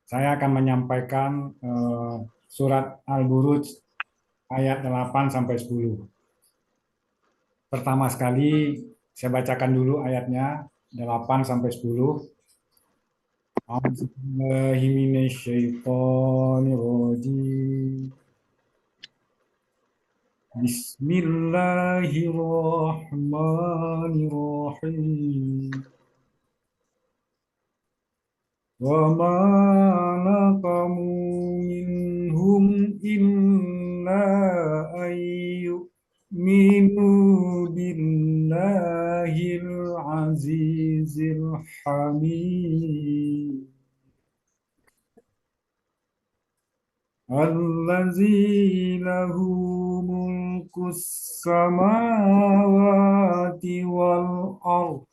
Saya akan menyampaikan surat Al-Buruj ayat 8 sampai 10. Pertama sekali saya bacakan dulu ayatnya 8 sampai 10. A'udzubillahi minasyaitonirrajim. Bismillahirrahmanirrahim. وما نقموا منهم إلا أن يؤمنوا بالله العزيز الحميد الذي له ملك السماوات والأرض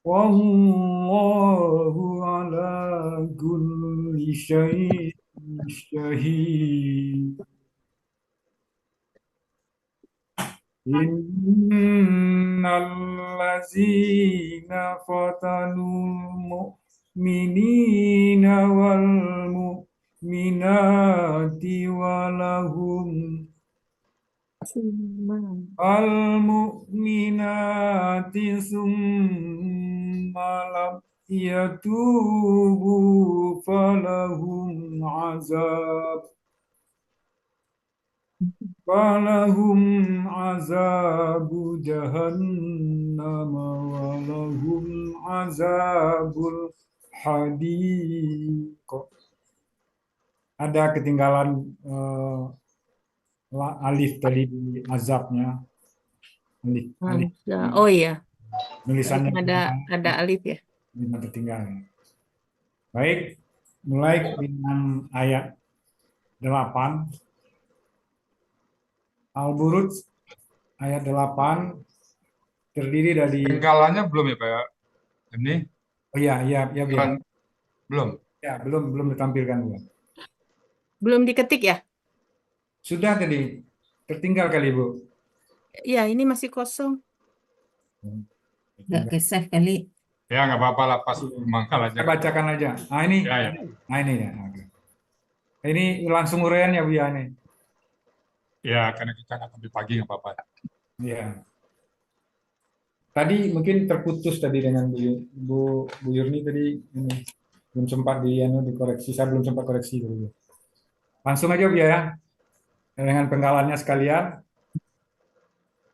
والله على كل شيء شهيد إن الذين فتنوا المؤمنين والمؤمنات المؤمنات ثم لم يتوبوا فلهم عذاب جهنم ولهم عذاب الحريق. Ada ketinggalan alif tadi di azabnya. Alif, alif. Oh iya, Tulisannya ada alif ya. tertinggal. Baik, mulai dengan ayat 8. Al-Buruj ayat 8 terdiri dari Penggalannya belum ya Pak? Ini oh iya iya iya ya. belum. Ya, belum ditampilkan belum. Belum diketik ya? Sudah tadi tertinggal kali Bu. Iya, ini masih kosong. Nggak ke save kali. Ya nggak apa-apa lah, pas mangkal aja. Saya bacakan aja. Nah ini, Ya, ya. nah ini ya. Oke. Ini langsung uraian ya Bu ya ini. Ya karena kita nggak sampai pagi nggak apa-apa. Ya. Tadi mungkin terputus tadi dengan Bu Yurni tadi ini belum sempat dikoreksi. Saya belum sempat koreksi dulu. Langsung aja Bu ya. Dengan penggalannya sekalian.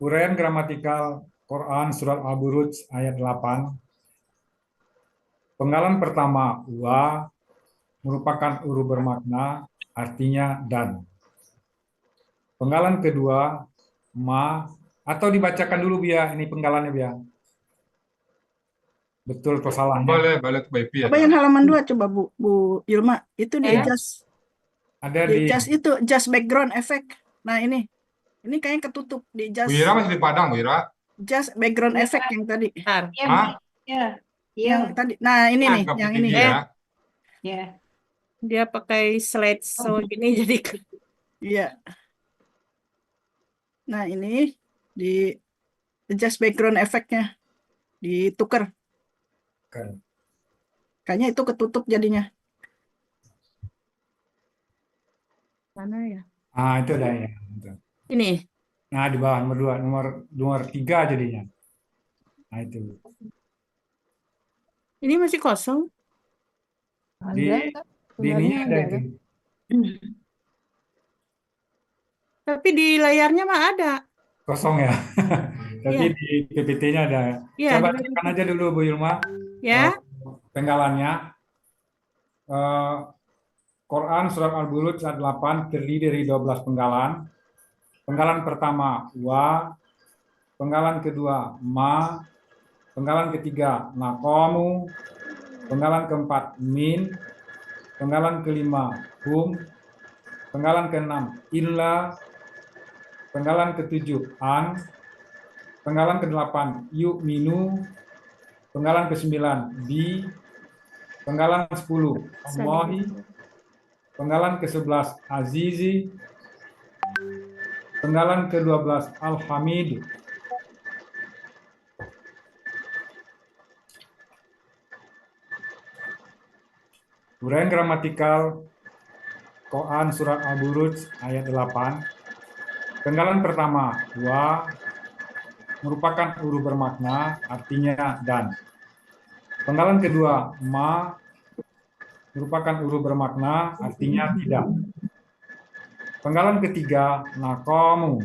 Uraian gramatikal Quran surat Al-Buruj ayat 8. Penggalan pertama wa merupakan huruf bermakna artinya dan. Penggalan kedua ma atau dibacakan dulu Bia ini penggalannya Bia. Betul atau salahnya? Boleh ke BP ya. Coba yang halaman 2 coba Bu Yulma. Itu di adjust. Ada Di di adjust itu adjust background effect. Nah, ini kayaknya ketutup di adjust. Bu Ira masih di Padang, Bu Ira? Adjust background effect yang tadi. Bentar. Hah? Yang tadi. Nah, ini nih, Nggak yang putih ini. dia. Dia pakai slideshow gini jadi Iya. Nah, ini di adjust background effect-nya ditukar. Kayaknya itu ketutup jadinya. mana ya? Ah itu ada ya. Ini. Nah di bawah nomor 3 jadinya. Nah itu. Ini masih kosong. Di ininya ada itu. Tapi di layarnya mah ada. Kosong ya. Tapi Iya. di PPT-nya ada. Iya, Saya di bacakan aja dulu Bu Yulma. Ya. Penggalannya. Quran surat Al-Buruj ayat 8 terdiri dari 12 penggalan. Penggalan pertama wa, penggalan kedua ma, penggalan ketiga naqamu, penggalan keempat min, penggalan kelima hum, penggalan keenam illa, penggalan ketujuh an, penggalan kedelapan yu'minu, penggalan kesembilan bi, penggalan 10 Allahi, penggalan ke-11 Azizi, penggalan ke-12 Al-Hamid. Uraian gramatikal Quran surat Al-Buruj ayat 8. Penggalan pertama, wa merupakan huruf bermakna, artinya dan. Penggalan kedua, ma merupakan huruf bermakna, artinya tidak. Penggalan ketiga, nakomu,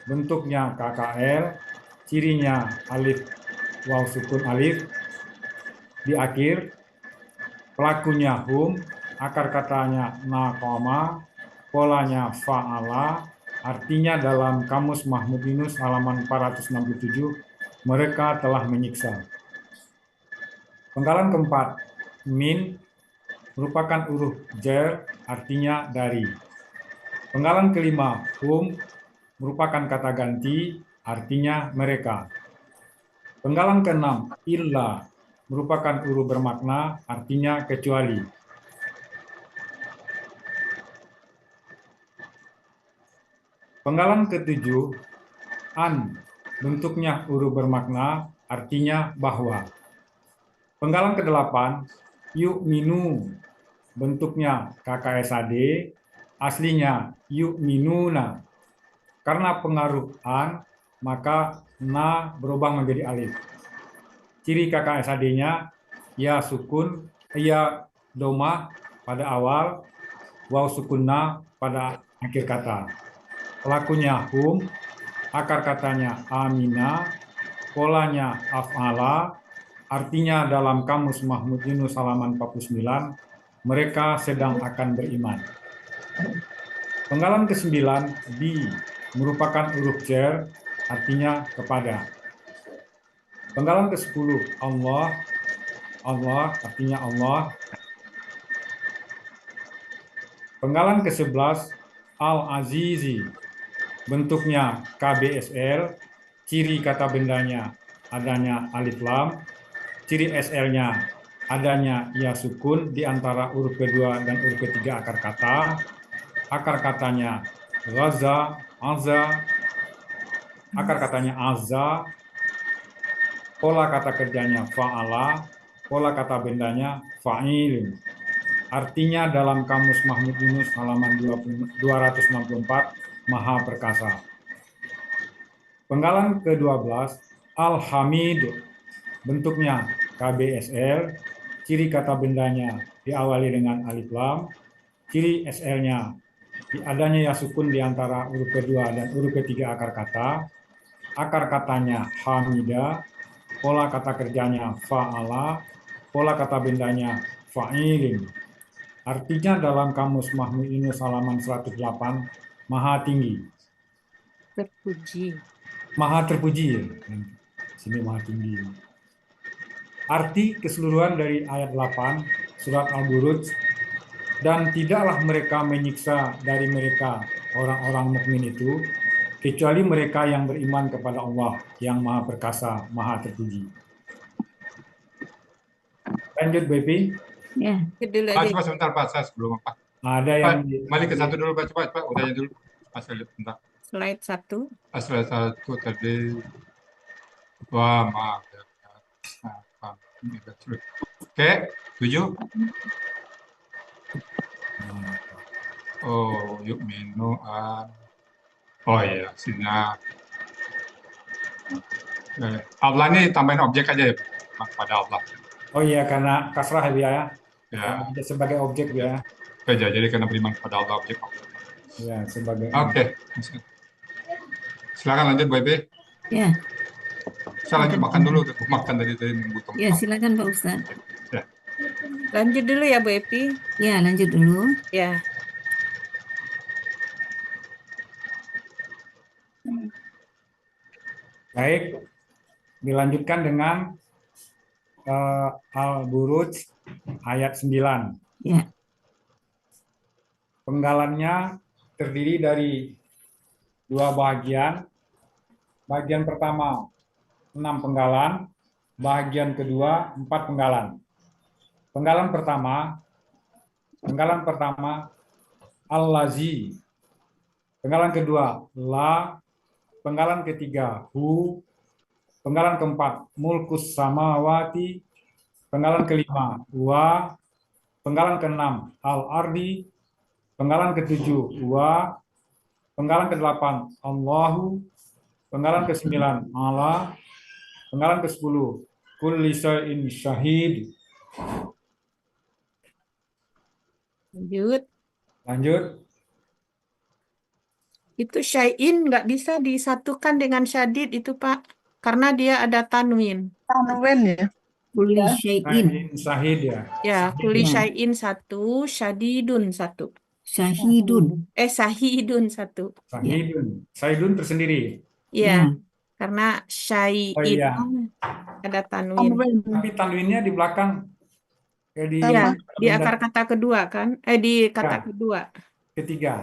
bentuknya KKL, cirinya alif waw sukun alif di akhir, pelakunya hum, akar katanya nakoma, polanya fa'ala, artinya dalam Kamus Mahmud Yunus halaman 467, mereka telah menyiksa. Penggalan keempat, min merupakan huruf jar, artinya dari. Penggalan kelima, hum merupakan kata ganti, artinya mereka. Penggalan keenam, illa merupakan huruf bermakna, artinya kecuali. Penggalan ketujuh, an bentuknya huruf bermakna, artinya bahwa. Penggalan kedelapan, yuk minu bentuknya KKSAD, aslinya yuk minuna. Karena pengaruh an, maka na berubah menjadi alif. Ciri KKSAD-nya ya sukun, ya domah pada awal, waw sukun na pada akhir kata. Pelakunya hum, akar katanya amina, polanya af'ala, artinya dalam Kamus Mahmud Yunus halaman 49, mereka sedang akan beriman. Penggalan ke-9, bi merupakan huruf jar, artinya kepada. Penggalan ke-10, Allah, Allah artinya Allah. Penggalan ke-11, Al-Azizi, bentuknya KBSL, ciri kata bendanya adanya alif lam, ciri SL-nya adanya ya sukun di antara huruf kedua dan huruf ketiga akar kata. Akar katanya ghaza, azza, akar katanya azza, pola kata kerjanya fa'ala, pola kata bendanya fa'il. Artinya dalam Kamus Mahmud Yunus halaman 264, Maha Perkasa. Penggalan ke-12, Al-Hamid, bentuknya KBSL, ciri kata bendanya diawali dengan alif lam, ciri SL-nya adanya ya sukun di antara huruf kedua dan huruf ketiga akar kata. Akar katanya hamida, pola kata kerjanya fa'ala, pola kata bendanya fa'ilin. Artinya dalam Kamus Mahmud Yunus halaman 108, maha tinggi. Terpuji. Maha terpuji ya. Sini maha tinggi. Arti keseluruhan dari ayat 8 surat Al-Buruj, dan tidaklah mereka menyiksa dari mereka orang-orang mukmin itu kecuali mereka yang beriman kepada Allah yang Maha Perkasa, Maha Terpuji. Lanjut, Bepi. Ya, dulu Pak, aja. coba sebentar Pak, saya sebelum Pak. Ada Pak, yang balik ke satu dulu Pak, coba Pak, udahnya dulu. Pak, saya lihat bentar. Slide 1. Asal satu tadi, wah maaf ya. Oke, 7. Oh, yuk minu. Oh iya, sini. Allah ini tambahin objek aja ya, Pak, pada Allah. Oh iya, karena kasrah ya, Ya, sebagai objek ya. oke, jadi karena beriman kepada Allah objek. Ya, sebagai Oke, silakan lanjut Bu Epi. Ya, Saya lanjut makan dulu, udah makan tadi nunggu teman. ya silakan Pak Ustadz. Ya. Lanjut dulu ya Bu Epi. Ya, lanjut dulu. Ya. Baik, dilanjutkan dengan Al-Buruj ayat 9. Ya, Penggalannya terdiri dari dua bagian. Bagian pertama 6 penggalan, bagian kedua 4 penggalan. Penggalan pertama al-lazi. Penggalan kedua la, penggalan ketiga hu, penggalan keempat mulkus samawati, penggalan kelima wa, penggalan ke-6 al-ardi, penggalan ke-7 wa, penggalan ke-8 Allahu, penggalan ke-9 Allah, penggalan ke-10 kulli syai'in syahid. Lanjut. Lanjut. Itu syai'in nggak bisa disatukan dengan syadid itu, Pak. Karena dia ada tanwin. Tanwin ya. Kulli Ya. syai'in. Syahid ya. Ya, kulli Ya. syai'in satu, syadidun satu. Syahidun. Sahidun satu. Syahidun. Syahidun tersendiri. Ya, Ya. karena Oh syai'in iya. ada tanwin. Tanwin. Tapi tanwinnya di belakang. Kayak di Ya, di benda akar kata kedua kan? Di kata Ya. kedua. ketiga.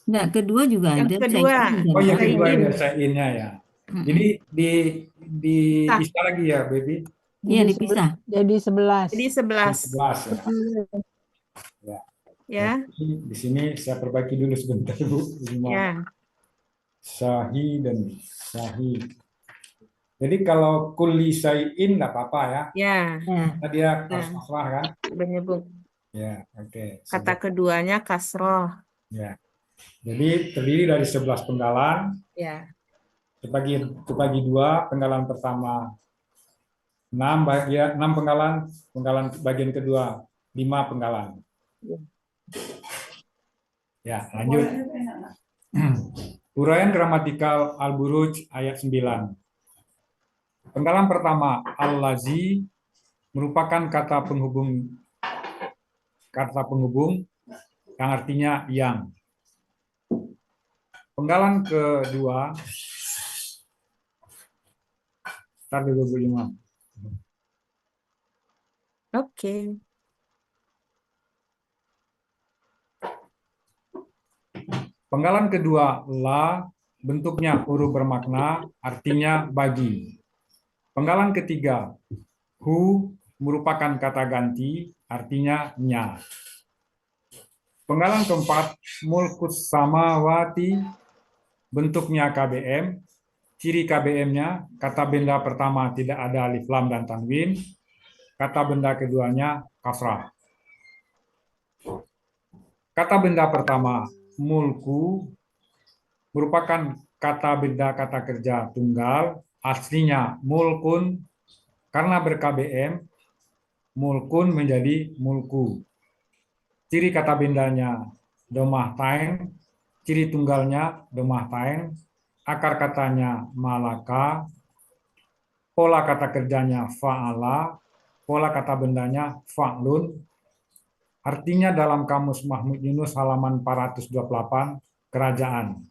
Enggak, kedua juga Yang ada. kedua. Syai'in Oh juga iya, ada. kedua Syai'in. ada syai'innya ya. Mm-mm. Jadi Nah, dipisah lagi ya, Baby. Iya, dipisah. Jadi 11. jadi 11. 11 ya. Ya. Ya, Jadi, di sini saya perbaiki dulu sebentar, Bu. Maaf. ya. Syahid dan syahid. Jadi kalau kulli syai'in nggak apa-apa ya. Ya, Ya. Tadi dia harus Nah. kasrah kan? menyebut Ya, oke. kata keduanya kasroh. Ya. Jadi terdiri dari 11 penggalan. Ya, Terbagi dua, penggalan pertama 6 penggalan, penggalan bagian kedua 5 penggalan. Ya, lanjut. Uraian gramatikal Al-Buruj ayat 9. Penggalan pertama al-lazi merupakan kata penghubung yang artinya yang. Penggalan kedua Tar dulu Bu Imam. oke. Penggalan kedua la bentuknya huruf bermakna artinya bagi. Penggalan ketiga hu merupakan kata ganti artinya nya. Penggalan keempat mulkus samawati bentuknya KBM. Ciri KBM-nya kata benda pertama tidak ada alif lam dan tanwin. Kata benda keduanya kasrah. Kata benda pertama mulku merupakan kata benda kata kerja tunggal, aslinya mulkun, karena ber-KBM, mulkun menjadi mulku. Ciri kata bendanya domah tain, ciri tunggalnya domah tain, akar katanya malaka, pola kata kerjanya fa'ala, pola kata bendanya fa'lun. Artinya dalam kamus Mahmud Yunus halaman 428, kerajaan.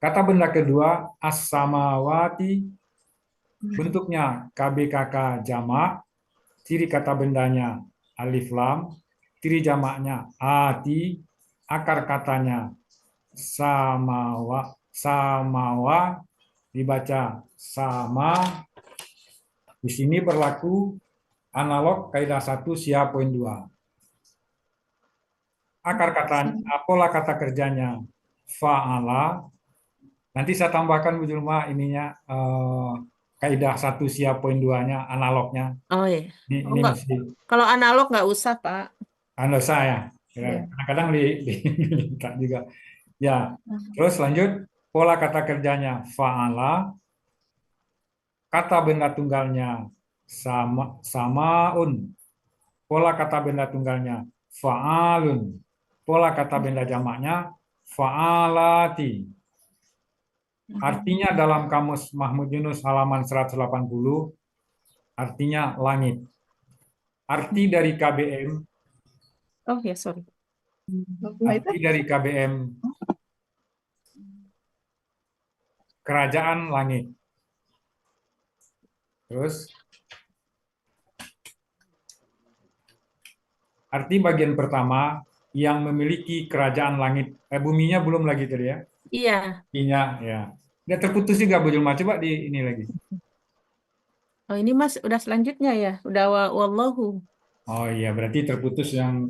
Kata benda kedua, as-samawati, bentuknya KBKK jamak, ciri kata bendanya alif lam, ciri jamaknya ati, akar katanya samawa, dibaca sama. Di sini berlaku analog kaidah 1 sia poin 2. Akar kata pola kata kerjanya fa'ala. Nanti saya tambahkan Bu Julma ininya kaidah 1 sia poin 2-nya analognya. Oh iya. Ini enggak. mesti Kalau analog nggak usah, Pak. analog saya. Iya. Kadang-kadang diminta juga. Ya, terus lanjut pola kata kerjanya fa'ala. Kata benda tunggalnya samaun. Pola kata benda tunggalnya fa'alun. Pola kata benda jamaknya fa'alati. Artinya dalam kamus Mahmud Yunus halaman 180, artinya langit. Arti dari KBM, Oh ya, sorry. arti dari KBM, kerajaan langit. Terus, arti bagian pertama, yang memiliki kerajaan langit. Buminya belum lagi tadi ya. Iya. Artinya ya. Dia terputus juga Bu Julma. Coba di ini lagi. Oh ini Mas udah selanjutnya ya. Udah wallahu. Oh iya, berarti terputus yang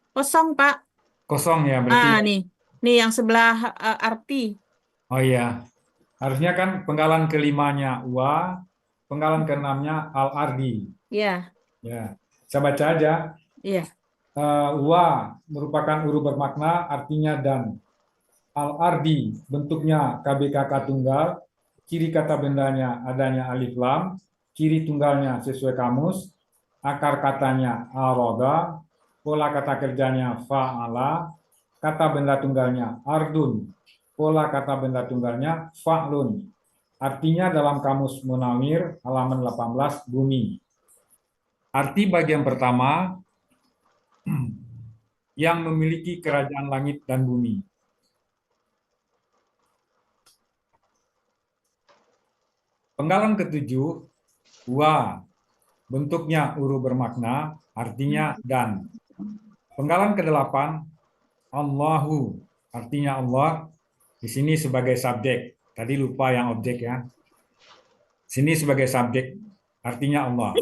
Kosong, Pak. kosong ya berarti. Nih. Nih yang sebelah arti. Oh iya. Harusnya kan penggalan kelimanya wa, penggalan keenamnya al-ardi. Ya. Ya, saya baca aja. Iya. Wa merupakan huruf bermakna, artinya dan. Al-ardi bentuknya KBKK tunggal, ciri kata bendanya adanya alif lam, ciri tunggalnya sesuai kamus, akar katanya aroda, pola kata kerjanya fa'ala, kata benda tunggalnya ardun, pola kata benda tunggalnya fa'lun. Artinya dalam kamus Munawir halaman 18 bumi. Arti bagian pertama yang memiliki kerajaan langit dan bumi. Penggalan ketujuh, wa bentuknya huruf bermakna, artinya dan. Penggalan kedelapan, Allahu artinya Allah, di sini sebagai subjek. Tadi lupa yang objek ya. Sini sebagai subjek, artinya Allah.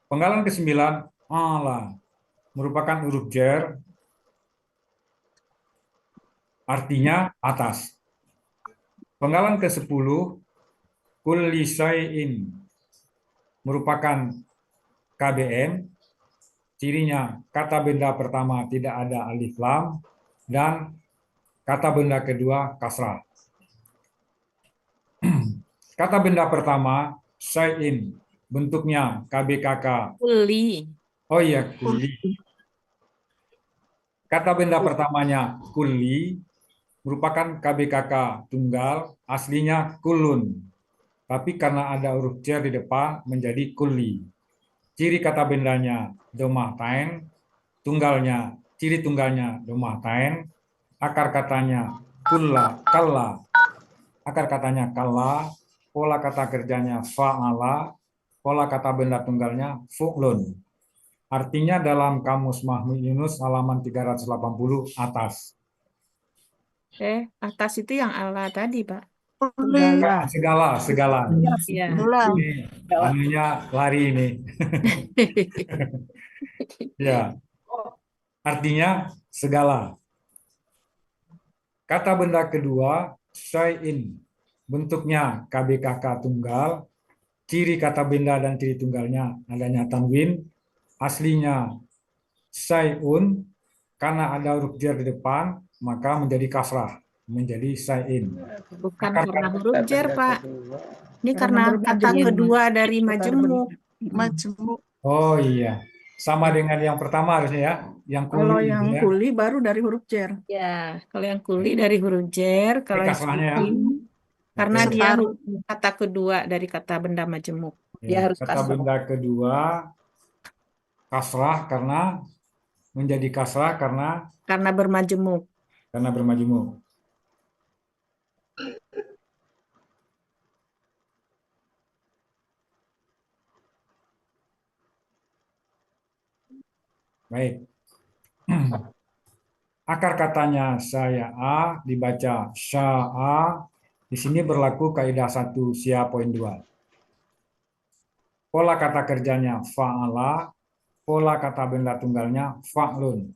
Penggalan kesembilan, Allah merupakan huruf jar, artinya atas. Penggalan ke-10, kulli syai'in merupakan KBM, cirinya kata benda pertama tidak ada alif lam dan kata benda kedua kasrah. Kata benda pertama syai'in, bentuknya KBKK. Kuli. Oh iya, kulli. Kata benda pertamanya kulli merupakan KBKK tunggal, aslinya kulun. Tapi karena ada huruf jar di depan menjadi kulli. Ciri kata bendanya domah tain, ciri tunggalnya domah tain, akar katanya kulla, kalla, akar katanya kalla, pola kata kerjanya fa'ala, pola kata benda tunggalnya fu'lun. Artinya dalam kamus Mahmud Yunus halaman 380 atas. Atas itu yang Allah tadi, Pak. Segala. Iya. Ini anunya lari ini. Ya, artinya segala. Kata benda kedua, syai'in. Bentuknya KBKK tunggal. Ciri kata benda dan ciri tunggalnya adanya tanwin. Aslinya syai'un. Karena ada huruf jar di depan, maka menjadi kasrah. Menjadi syai'in. Bukan Akar karena kata- huruf jar, Pak. Ini Karena karena kata bermajemuk. kedua dari majemuk. Majemuk. Oh iya. Sama dengan yang pertama harusnya ya. Yang Kalau kuli yang ya. kuli baru dari huruf jar. Ya, kalau yang kuli dari huruf jar, kalau yang kasrahnya ya. syai'in karena Oke. dia kata kedua dari kata benda majemuk. Ya, Dia harus kata kasrah. benda kedua kasrah karena menjadi kasrah Karena bermajemuk. karena bermajemuk. Baik. Akar katanya saya A dibaca sya'a. Di sini berlaku kaidah 1 sia poin 2. Pola kata kerjanya fa'ala, pola kata benda tunggalnya fa'lun.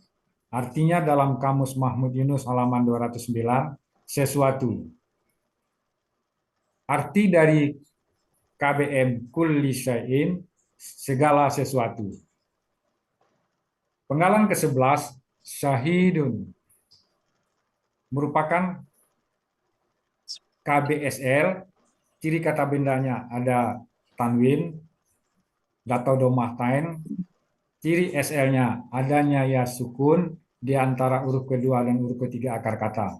Artinya dalam kamus Mahmud Yunus halaman 209 sesuatu. Arti dari KBM kulli syai'in segala sesuatu. Penggalan ke-11 syahidun merupakan KBSL, ciri kata bendanya ada tanwin atau domah tain, ciri SL-nya adanya ya sukun di antara huruf kedua dan huruf ketiga akar kata.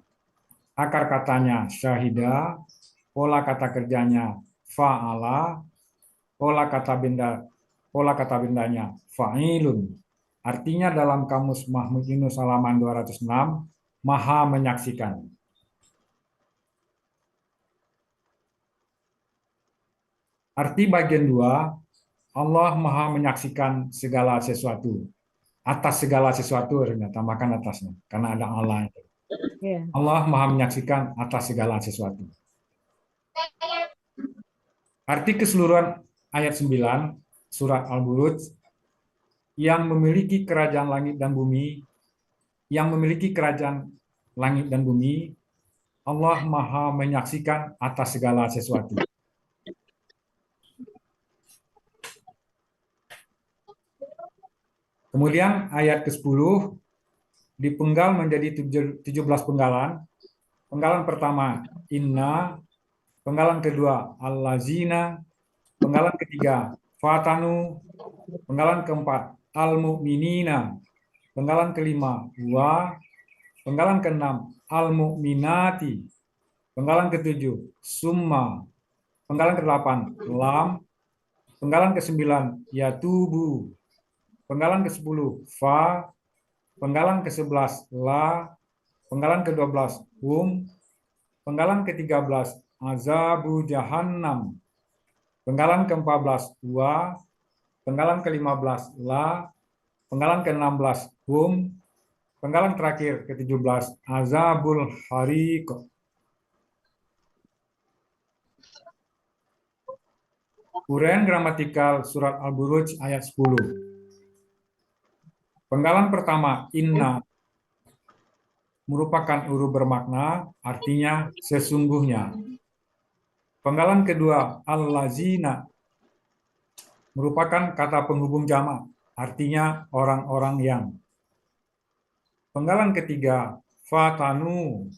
Akar katanya syahida, pola kata kerjanya fa'ala, pola kata bendanya fa'ilun. Artinya dalam kamus Mahmud Yunus halaman 206, maha menyaksikan. Arti bagian 2, Allah maha menyaksikan segala sesuatu. Atas segala sesuatu, tambahkan atasnya, karena ada Allah. Ya. Allah maha menyaksikan atas segala sesuatu. Arti keseluruhan ayat 9, surat Al-Buruj, yang memiliki kerajaan langit dan bumi, Allah maha menyaksikan atas segala sesuatu. Kemudian ayat ke-10 dipenggal menjadi 17 penggalan. Penggalan pertama inna, penggalan kedua allazina, penggalan ketiga fatanu, penggalan keempat al-mu'minina, penggalan kelima wa, penggalan keenam al-mu'minati, penggalan ketujuh summa, penggalan ke-8 lam, penggalan ke-9 yatubu, penggalan ke-10 fa, penggalan ke-11 la, penggalan ke-12 hum, penggalan ke-13 azabu jahannam, penggalan ke-14 wa, penggalan ke-15 la, penggalan ke-16 hum, penggalan terakhir ke-17 azabul hariq. Uraian gramatikal surat Al-Buruj ayat 10. Penggalan pertama inna merupakan huruf bermakna, artinya sesungguhnya. Penggalan kedua allazina merupakan kata penghubung jamak, artinya orang-orang yang. Penggalan ketiga fatanu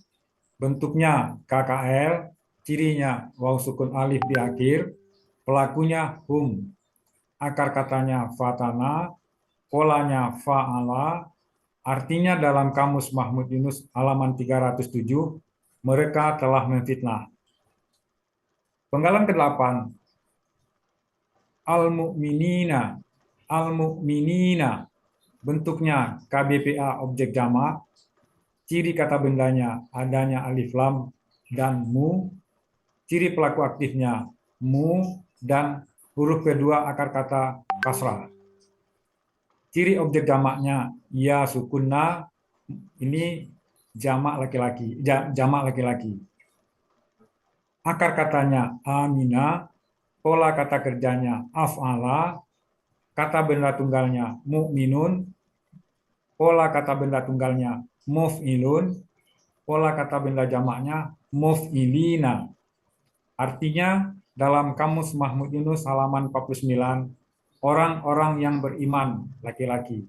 bentuknya KKL, cirinya waw sukun alif di akhir, pelakunya hum, akar katanya fatana, polanya fa'ala, artinya dalam Kamus Mahmud Yunus halaman 307, mereka telah memfitnah. Penggalan ke-8 al-mu'minina, al-mu'minina bentuknya KBPA objek jamak, ciri kata bendanya adanya alif lam dan mu, ciri pelaku aktifnya mu dan huruf kedua akar kata kasrah. Ciri objek jamaknya ya sukunna, ini jamak laki-laki, jamak laki-laki. Akar katanya amina, pola kata kerjanya af'ala, kata benda tunggalnya mu'minun, pola kata benda tunggalnya muf'ilun, pola kata benda jamaknya muf'ilina. Artinya dalam Kamus Mahmud Yunus halaman 49, orang-orang yang beriman laki-laki.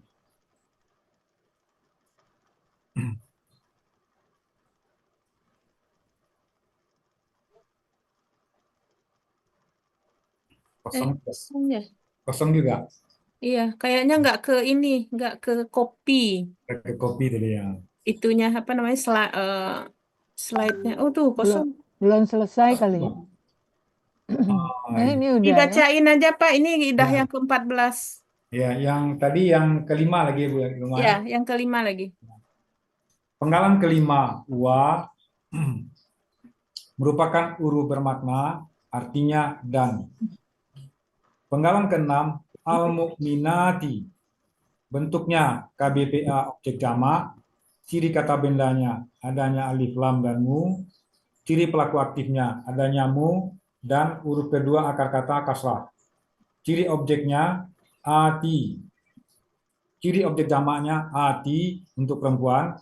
Kosong, Ya. kosong juga. Iya, kayaknya nggak ke ini, nggak ke kopi. Ke kopi tadi ya. Itunya apa namanya slide-nya. Oh tuh Belum, kosong. belum selesai kali ya. Ini udah ya. Dibacain aja Pak, ini udah Ya. yang ke-14. Ya, yang tadi yang kelima lagi Bu, yang kelima. Ya, yang kelima lagi. Penggalan kelima wa merupakan huruf bermakna, artinya dan. Penggalan keenam al-mu'minati bentuknya KBPA objek jamak, ciri kata bendanya adanya alif lam dan mu, ciri pelaku aktifnya adanya mu dan huruf kedua akar kata kasrah. Ciri objeknya ati. Ciri objek jamaknya ati untuk perempuan.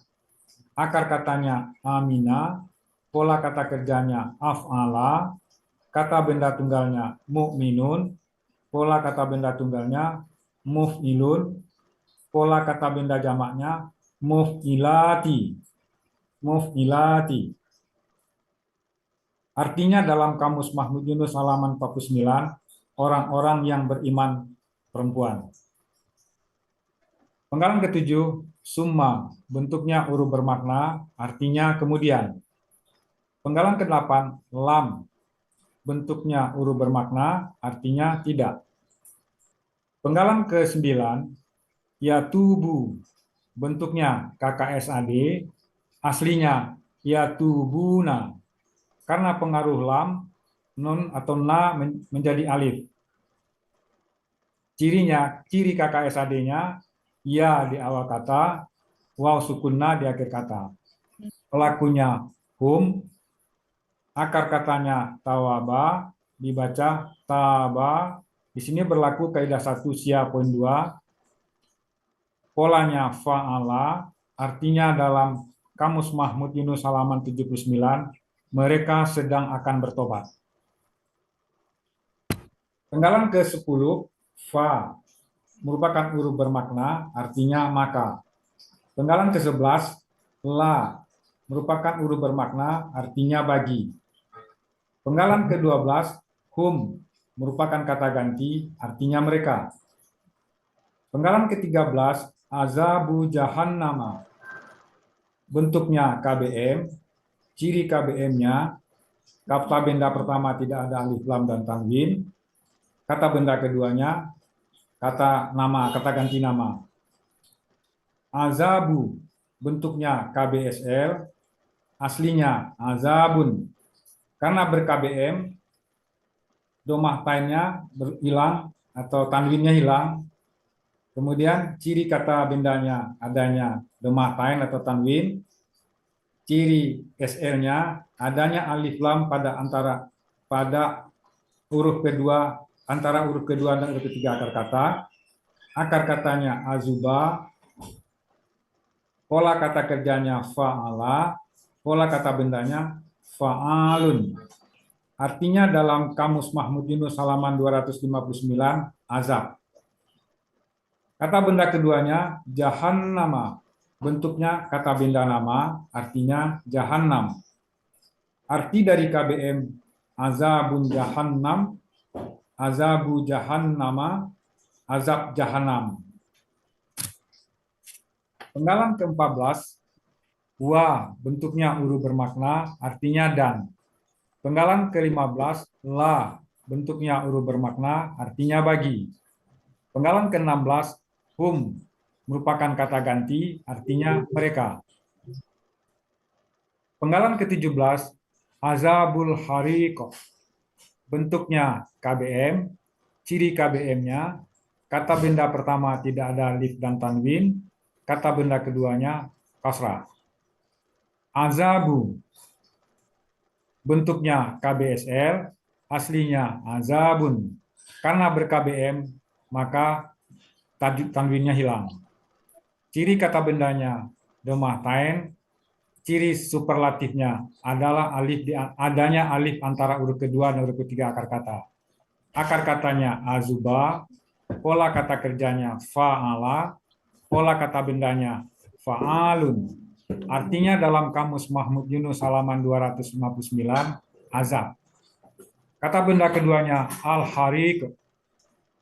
Akar katanya amina, pola kata kerjanya af'ala, kata benda tunggalnya mu'minun, pola kata benda tunggalnya muf'ilun, pola kata benda jamaknya muf'ilati. Muf'ilati. Artinya dalam Kamus Mahmud Yunus halaman 49, orang-orang yang beriman perempuan. Penggalan ketujuh summa bentuknya huruf bermakna, artinya kemudian. Penggalan ke-8 lam bentuknya huruf bermakna, artinya tidak. Penggalan ke-9 yatubu bentuknya KKSAD, aslinya yatubuna. Karena pengaruh lam, nun atau na menjadi alif. Cirinya, ciri KKSAD-nya ya di awal kata, waw sukunna di akhir kata. Pelakunya hum, akar katanya tawaba, dibaca taba. Di sini berlaku kaidah 1 sia poin 2. Polanya fa'ala, artinya dalam Kamus Mahmud Yunus halaman 79, mereka sedang akan bertobat. Penggalan ke-10 fa merupakan huruf bermakna, artinya maka. Penggalan ke-11, la merupakan huruf bermakna, artinya bagi. Penggalan ke-12, hum merupakan kata ganti, artinya mereka. Penggalan ke-13, azabu jahannama. Bentuknya KBM, ciri KBM-nya, kata benda pertama tidak ada alif lam dan tanwin, kata benda keduanya, kata nama, kata ganti nama. Azabu, bentuknya KBSL, aslinya azabun. Karena ber-KBM, domah tainnya hilang atau tanwinnya hilang. Kemudian ciri kata bendanya adanya domah tain atau tanwin. Ciri SL-nya adanya alif lam pada huruf kedua, antara huruf kedua dan huruf ketiga akar kata. Akar katanya azuba. Pola kata kerjanya fa'ala. Pola kata bendanya fa'alun. Artinya dalam Kamus Mahmud Yunus halaman 259, azab. Kata benda keduanya jahannama. Bentuknya kata benda nama, artinya jahannam. Arti dari KBM azabun jahannam, azabu jahannama, azab jahannam. Penggalan ke-14, wa bentuknya huruf bermakna, artinya dan. Penggalan ke-15, la bentuknya huruf bermakna, artinya bagi. Penggalan ke-16, hum merupakan kata ganti, artinya mereka. Penggalan ke-17, azabul hariq. Bentuknya KBM, ciri KBM-nya, kata benda pertama tidak ada alif dan tanwin, kata benda keduanya kasrah. Azabu, bentuknya KBSL, aslinya azabun. Karena ber-KBM, maka tanwinnya hilang. Ciri kata bendanya domah tain, ciri superlatifnya adalah adanya alif antara huruf kedua dan huruf ketiga akar kata. Akar katanya azuba, pola kata kerjanya fa'ala, pola kata bendanya fa'alun. Artinya dalam Kamus Mahmud Yunus halaman 259, azab. Kata benda keduanya al-hariq,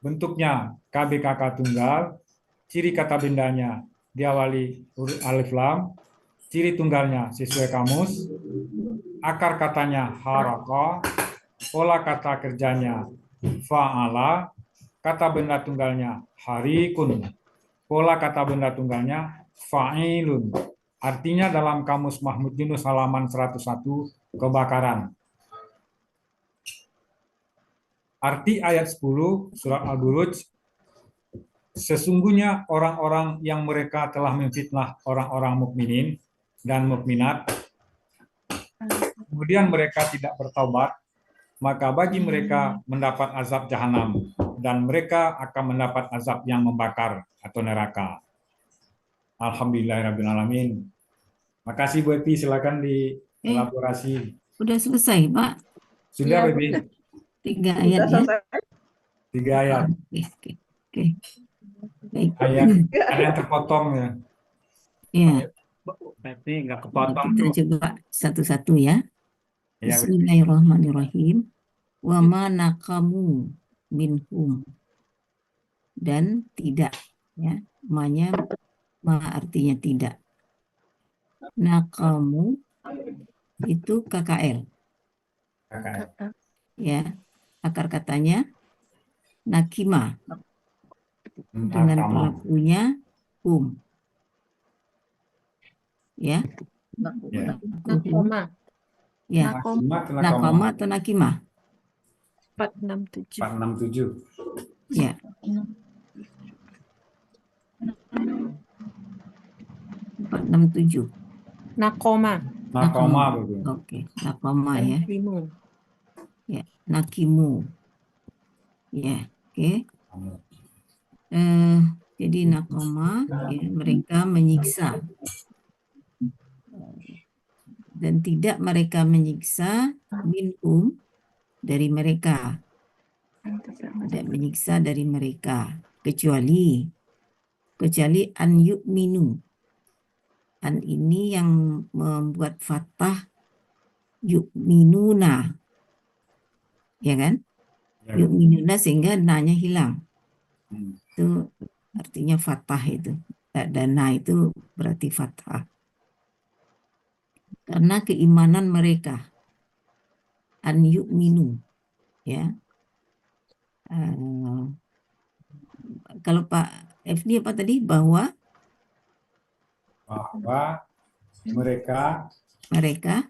bentuknya KBKK tunggal, ciri kata bendanya diawali huruf alif lam, ciri tunggalnya sesuai kamus, akar katanya haraka, pola kata kerjanya fa'ala, kata benda tunggalnya harikun, pola kata benda tunggalnya fa'ilun. Artinya dalam Kamus Mahmud Yunus halaman 101, kebakaran. Arti ayat 10 surat Al-Buruj, sesungguhnya orang-orang yang mereka telah memfitnah orang-orang mukminin dan mukminat, kemudian mereka tidak bertaubat, maka bagi mereka mendapat azab jahanam, dan mereka akan mendapat azab yang membakar atau neraka. Alhamdulillahirrahmanirrahim. Makasih Bu Epi, silakan di elaborasi. Udah selesai, Pak. Sudah, Iya, Epi? 3 ayat ya. selesai. 3 ayat. Oke. Baik. Ayat ada yang terpotong ya. Ya, Epi nggak kepotong kita tuh. coba satu-satu ya. Ya, Bu. Bismillahirrahmanirrahim. Wa ma naqamu minhum. Dan tidak ya. Ma artinya tidak. Naqamu itu KKL KKL. ya. Akar katanya nakima dengan Nakama. pelakunya hum. Ya. Ya. Nakoma. Ya. Nakima atau nakama? Nakama atau nakima? 467. 467. Ya. Nakoma. Nakama begitu. Oke, nakama ya. Nakimu. Ya, nakimu. Ya, oke. Jadi nakama ya, mereka menyiksa. Dan tidak mereka menyiksa minhum dari mereka. Tidak menyiksa dari mereka. kecuali an yu'minu. An ini yang membuat fathah yu'minuna, ya kan? Ya. Yu'minuna sehingga na-nya hilang. Hmm. Itu artinya fathah itu. Dan na itu berarti fathah. Karena keimanan mereka. An yu'minu, ya. Kalau Pak FD apa tadi? Bahwa mereka mereka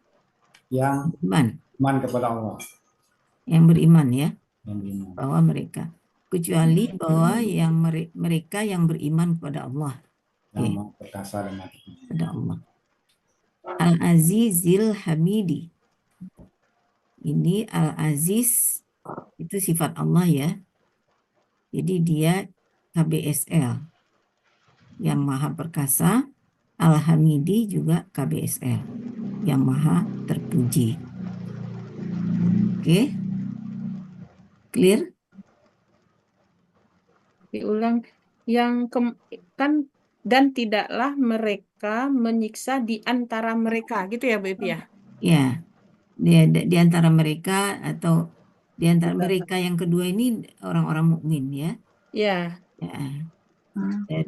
yang iman kepada Allah, yang beriman, ya. yang beriman. Bahwa mereka. Kecuali bahwa yang mereka yang beriman kepada Allah. Yang Oke. Maha Perkasa dan Maha Tinggi. Kepada Allah. Al-Azizil Hamidi. Ini Al-Aziz itu sifat Allah, ya. Jadi dia KBSL. Yang Maha Perkasa. Al-Hamidi juga KBSL. Yang Maha Terpuji. Oke. Clear? Diulang yang kan dan tidaklah mereka menyiksa di antara mereka, gitu ya Bu Ipi ya? Ya. Di antara mereka atau di antara mereka yang kedua ini orang-orang mukmin, ya. Ya. Ya.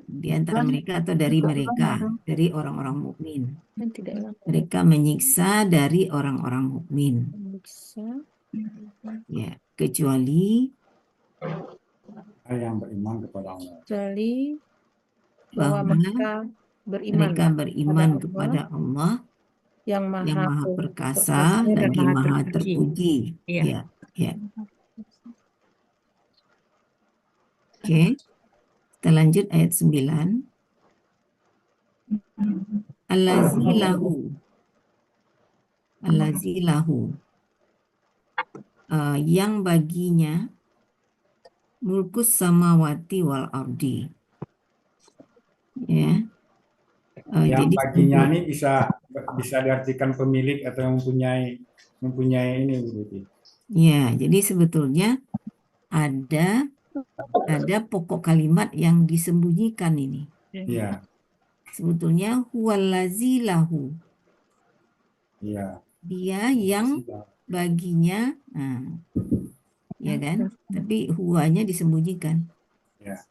Di antara mereka atau dari mereka, dari orang-orang mukmin. Dan tidaklah Mereka menyiksa dari orang-orang mukmin. menyiksa Ya, kecuali Yang beriman kepada Allah. kecuali bahwa bahwa mereka beriman mereka beriman kepada Allah yang yang Maha Maha Perkasa Perkasa dan lagi Maha Maha Terpuji. Terpuji. Iya. Ya, ya. Oke. Kita lanjut ayat 9. Allazi lahu. Yang baginya mulkus samawati wal ardi. Ya. Yang Jadi baginya ini bisa diartikan pemilik atau yang mempunyai ini begitu. ya, jadi sebetulnya ada pokok kalimat yang disembunyikan ini. Iya, Sebetulnya huwallazi lahu. iya. Dia yang baginya, ya kan? Tapi huwanya disembunyikan. Ya.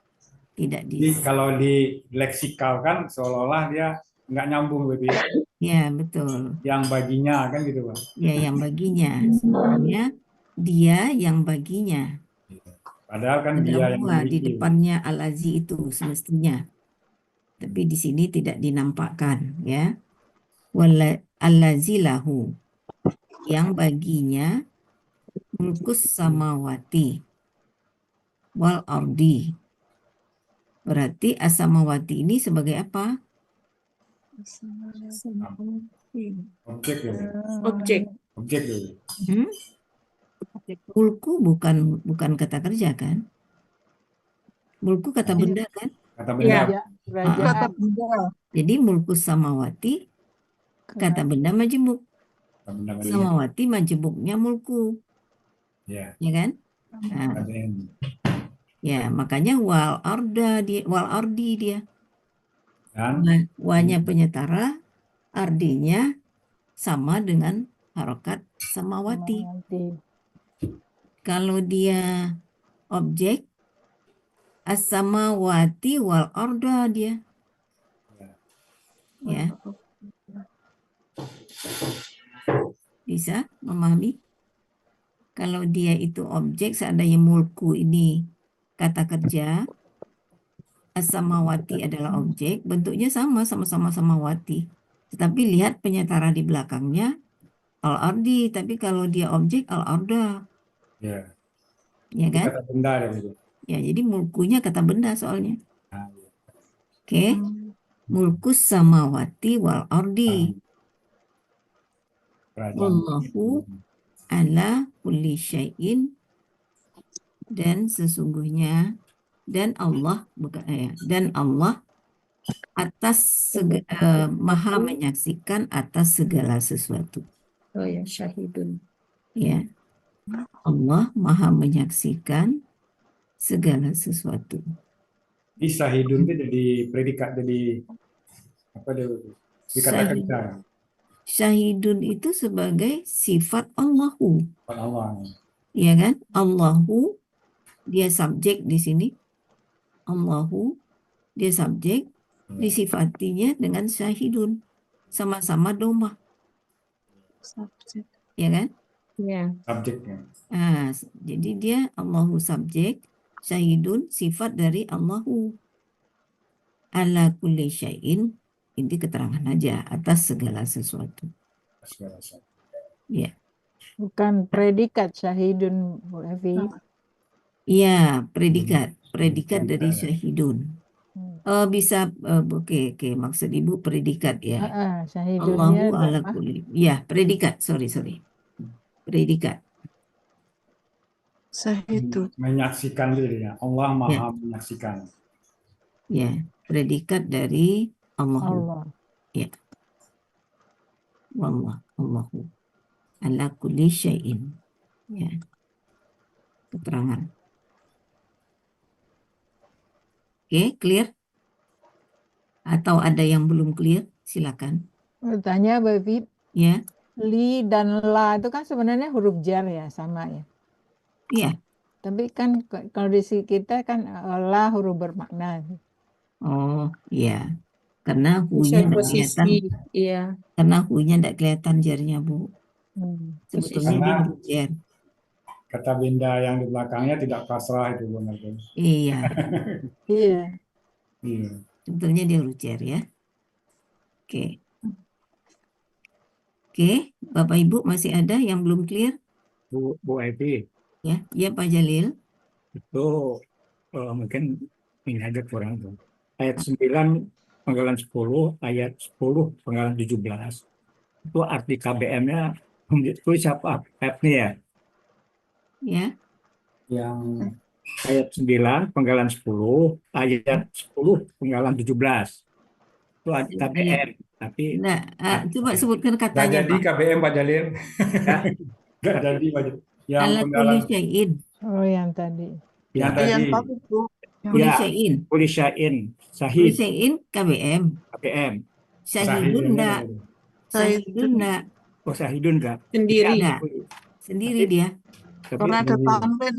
Tidak Jadi kalau di leksikal kan seolah-olah dia nggak nyambung begitu. Ya, betul. Yang baginya kan gitu, Pak. Ya, yang baginya. Sebenarnya dia yang baginya. Padahal kan Ada dia yang huwa di memiliki. depannya al-azi itu semestinya. Tapi di sini tidak dinampakkan, ya. Allazi lahu. Yang baginya mulkus samawati wal ardi. Berarti as-samawati ini sebagai apa? Objek ya. Objek. Objek dulu. Mulku bukan kata kerja, kan? Mulku kata benda, kan? Kata benda. Kerajaan. Jadi mulkus samawati kata benda majemuk. Kata benda benda. Samawati majemuknya mulku, Ya. ya kan? Nah, Ada yang ya makanya wal ardi dia. dan Wanya penyetara, ardinya sama dengan harokat samawati. Kalau dia objek, as-samawati wal arda dia. Ya. Bisa memahami? Kalau dia itu objek, seandainya mulku ini kata kerja, as-samawati adalah objek, bentuknya sama-sama samawati. Tetapi lihat penyetara di belakangnya, al-ardi, tapi kalau dia objek, al-arda. ya. Ya kan? Kata benda ada gitu. Ya, jadi mulkunya kata benda soalnya. Nah, ya. Oke. Mulkus samawati wal ardi. Wallahu ala kulli syai'in, dan sesungguhnya dan Allah atas maha menyaksikan atas segala sesuatu. Oh ya, syahidun. Ya. Allah maha menyaksikan segala sesuatu. Di syahidun itu jadi predikat, jadi apa dia dikatakan Syahid, saya syahidun itu sebagai sifat Allahu, buat Allah. ya kan? Allahu dia subjek di sini. Allahu dia subjek, disifatinya dengan syahidun, sama-sama domah, Subjek. ya kan? Ya. Subjeknya. Jadi dia Allahu subjek, syahidun sifat dari Allahu. Ala kulli syai'in, ini keterangan aja atas segala sesuatu. Segala sesuatu. Ya, Bukan predikat syahidun, Bu Evi. iya predikat dari Predikat, ya. syahidun. Bisa oke maksud Ibu predikat ya. Syahidunnya Allahu ala domah. kulli. Ya, predikat, sorry. Predikat. Syahidun. Menyaksikan dirinya. Allah maha menyaksikan. Ya, predikat dari Allahu. Allah. Ya. Allahu ala kulli syai'in. Ya. Keterangan. Oke, clear? Atau ada yang belum clear? Silakan. Bertanya Bu Evi, Ya. li dan la itu kan sebenarnya huruf jar ya, sama ya. Iya. Tapi kan kalau di sini kita kan la huruf bermakna. Oh, iya. Karena Bisa hu-nya enggak kelihatan. posisi. Iya. Karena hu-nya enggak kelihatan jarnya, Bu. Sebetulnya dia Karena huruf jar. kata benda yang di belakangnya tidak kasrah itu benar. Iya. Iya. Iya. Sebetulnya dia huruf jar ya. Oke. Oke, Bapak Ibu masih ada yang belum clear? Bu Evi, Ya, Pak Jalil. itu mungkin ini aja kurang tuh. Ayat 9 penggalan 10, ayat 10 penggalan 17. Itu arti KBM-nya tulis apa? F nih ya. Ya. Yang Ayat 9 penggalan 10, ayat 10 penggalan 17. Itu arti KBM. Tapi Nah, coba sebutkan nggak katanya, jadi Pak. KBM Pak Jalil. ya, Nggak jadi Pak Jalil. Yang Ala penggalan kulli syai'in. Oh, yang tadi. yang ya, tadi. Yang itu. Kulli ya, syai'in. Kulisyain, Kulli Sahid, syai'in KBM. KBM. Syahidun enggak. Syahidun enggak. Oh, Sahidun enggak? Sendiri. Enggak. Sendiri dia. Karena ada tamrin.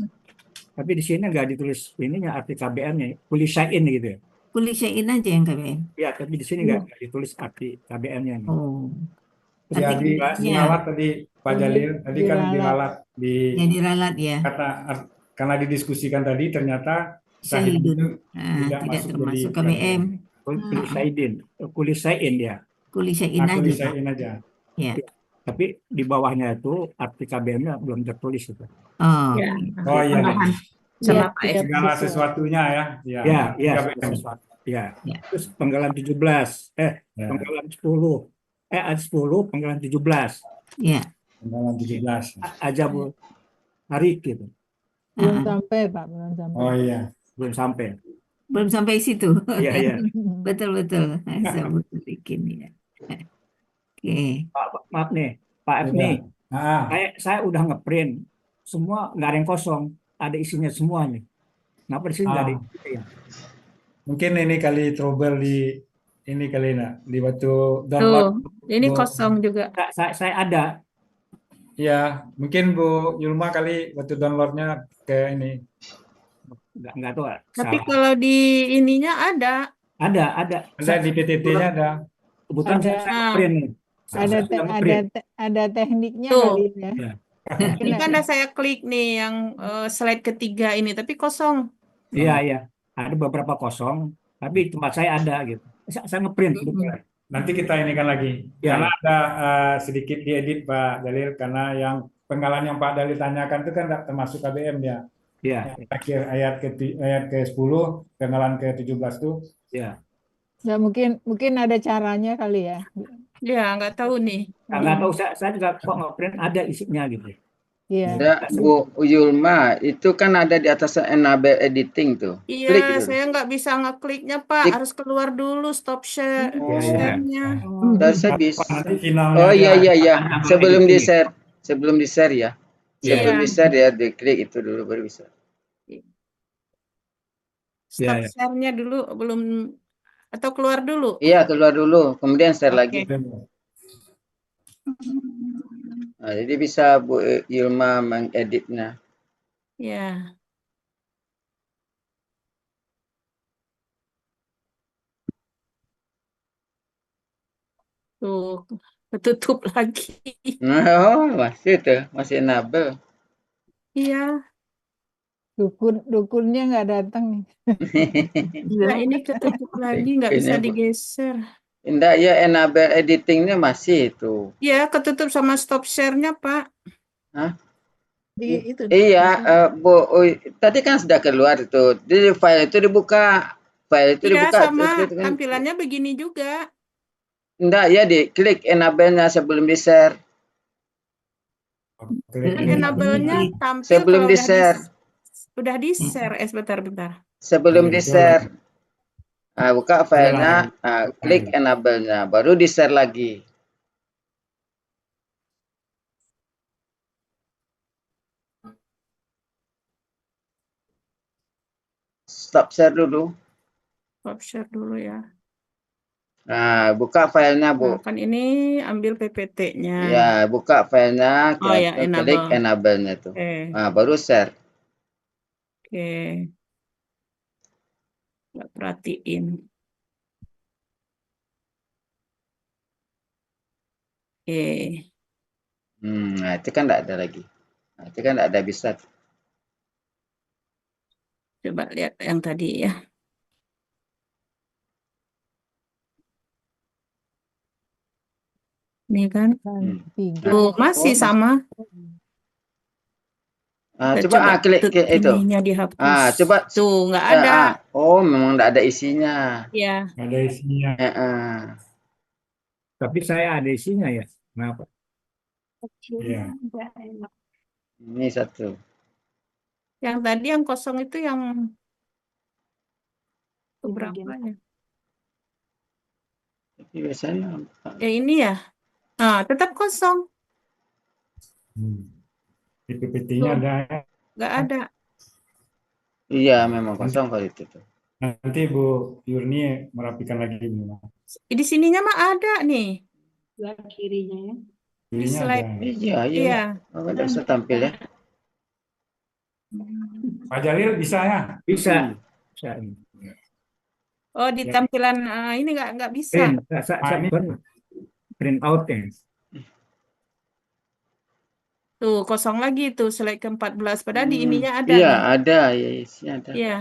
Tapi di sini nggak ditulis ininya arti KBM-nya, kulisyain gitu ya. Kulli syai'in aja yang KBM. Ya, tapi di sini nggak ditulis arti KBM-nya. Oh. Ya, Arti di keduanya. ralat tadi Pak Jalil tadi kan diralat di Ya diralat ya. karena didiskusikan tadi ternyata syahid Syahidun. itu Tidak masuk termasuk jadi KBM. Kulisyain ya. Kulli syai'in Aku aja, Pak. disain aja. Ya. Tapi di bawahnya itu arti KBM-nya belum tertulis itu. Oh. Ya. Oh iya. Tambahan sama Pak F. Segala sesuatunya ya. Ya, KBM. sesuatu. Ya. Ya. Terus penggalan 17, Ya. penggalan 10, ayat 10, penggalan 17. Ya. Penggalan 17. Aja Bu Tarik gitu. Belum sampai, Pak. Belum sampai. Oh iya. Belum sampai. Belum sampai situ. Iya. Betul. Saya bikin ya. Oke. Maaf nih, Pak F Iya. nih. Ah, Saya udah ngeprint semua, nggak ada yang kosong, ada isinya semua nih. Kenapa di sini nggak ada isinya? mungkin ini kali trouble di ini kali di waktu Tuh, download. ini Bu. kosong juga. Saya ada. Ya, mungkin Bu Yulma kali waktu downloadnya ke ini. Nggak tahu. Tapi Salah. kalau di ininya ada. Ada. Ada di PTT-nya ada. Kebetulan saya ngeprint nih. Saya udah ngeprint. Ada tekniknya Tuh. kali ya. Ya. Ini kan udah saya klik nih yang slide ketiga ini, tapi kosong. Iya. Ada beberapa kosong, tapi tempat saya ada gitu. Saya ngeprint kebetulan. Nanti kita ini kan lagi. Ya. Karena ada sedikit diedit Pak Dalil karena yang penggalan yang Pak Dalil tanyakan itu kan tidak termasuk KBM ya. Iya. Yang akhir ayat ke-10, penggalan ke-17 tuh. Iya. Ya, mungkin ada caranya kali ya. Ya, nggak tahu nih. Nggak tahu, saya juga kok ngeprint ada isinya gitu. Iya. Ya, Bu Yulma, itu kan ada di atas enable editing tuh. Iya, Klik itu. saya nggak bisa ngekliknya, Pak. Klik. Harus keluar dulu, stop share, Oh. share-nya. Saya bisa. Nanti finalnya Oh aja. iya. Sebelum di share ya. Iya. Sebelum di share ya, diklik itu dulu baru bisa. Stop ya. share-nya dulu belum atau keluar dulu? Iya, keluar dulu, kemudian share Oke. lagi. Nah, jadi bisa Bu Yulma mengeditnya. Ya. Tuh, ketutup lagi. Oh, masih tuh, masih Nabel. Iya. Dukunnya nggak datang nih. Nah, ini ketutup lagi, nggak bisa Ini, Bu. digeser. Enggak, ya enable editingnya masih itu. Ya, ketutup sama stop share-nya, Pak. Hah? Di itu. Iya, Bu, tadi kan sudah keluar itu. Di file itu dibuka. File itu Iya, dibuka. sama itu kan, tampilannya begini juga. enggak, ya diklik enable-nya sebelum di-share. Klik Kan ini. enable-nya tampil Sebelum kalau di-share. udah di-share. Bentar. Sebelum Betul. di-share. Nah, buka filenya, Iyalah. klik enable-nya, baru di-share lagi. Stop share dulu. Stop share dulu ya. Nah, buka filenya, Bu. Nah, kan ini ambil PPT-nya. Ya, buka filenya, Oh ya, klik enable. enable-nya tuh. Oke. Nah, baru share. Oke. Nggak perhatiin. Oke. Nah, itu kan enggak ada lagi. Nah, itu kan enggak ada bisa. Coba lihat yang tadi ya. Ini kan. Tiga. Tuh, masih sama. Nah, Kita coba klik itu. ininya dihapus. Coba. Tuh, nggak ada. Oh, memang enggak ada isinya. Ya. Nggak ada isinya. Tapi saya ada isinya ya. Kenapa? Iya. Ini satu. Yang tadi yang kosong itu yang berapa ya? Tapi biasanya Ini ya. Nah, tetap kosong. Di PPT-nya Tuh. ada. Nggak ada. iya memang kosong kalau itu tuh. Nanti Bu Yurni merapikan lagi. Di sininya mah ada nih. Kirinya ya. Di Kirinya ada. slide. Iya. Iya. Oh, enggak bisa tampil ya. Pak Jalil bisa ya? Bisa. Bisa. Oh, di tampilan ini nggak bisa. Ini Print out ya. Tuh, kosong lagi tuh slide ke-14. Padahal di ininya ada Iya, nih. ada. Ya, isinya ada. Iya.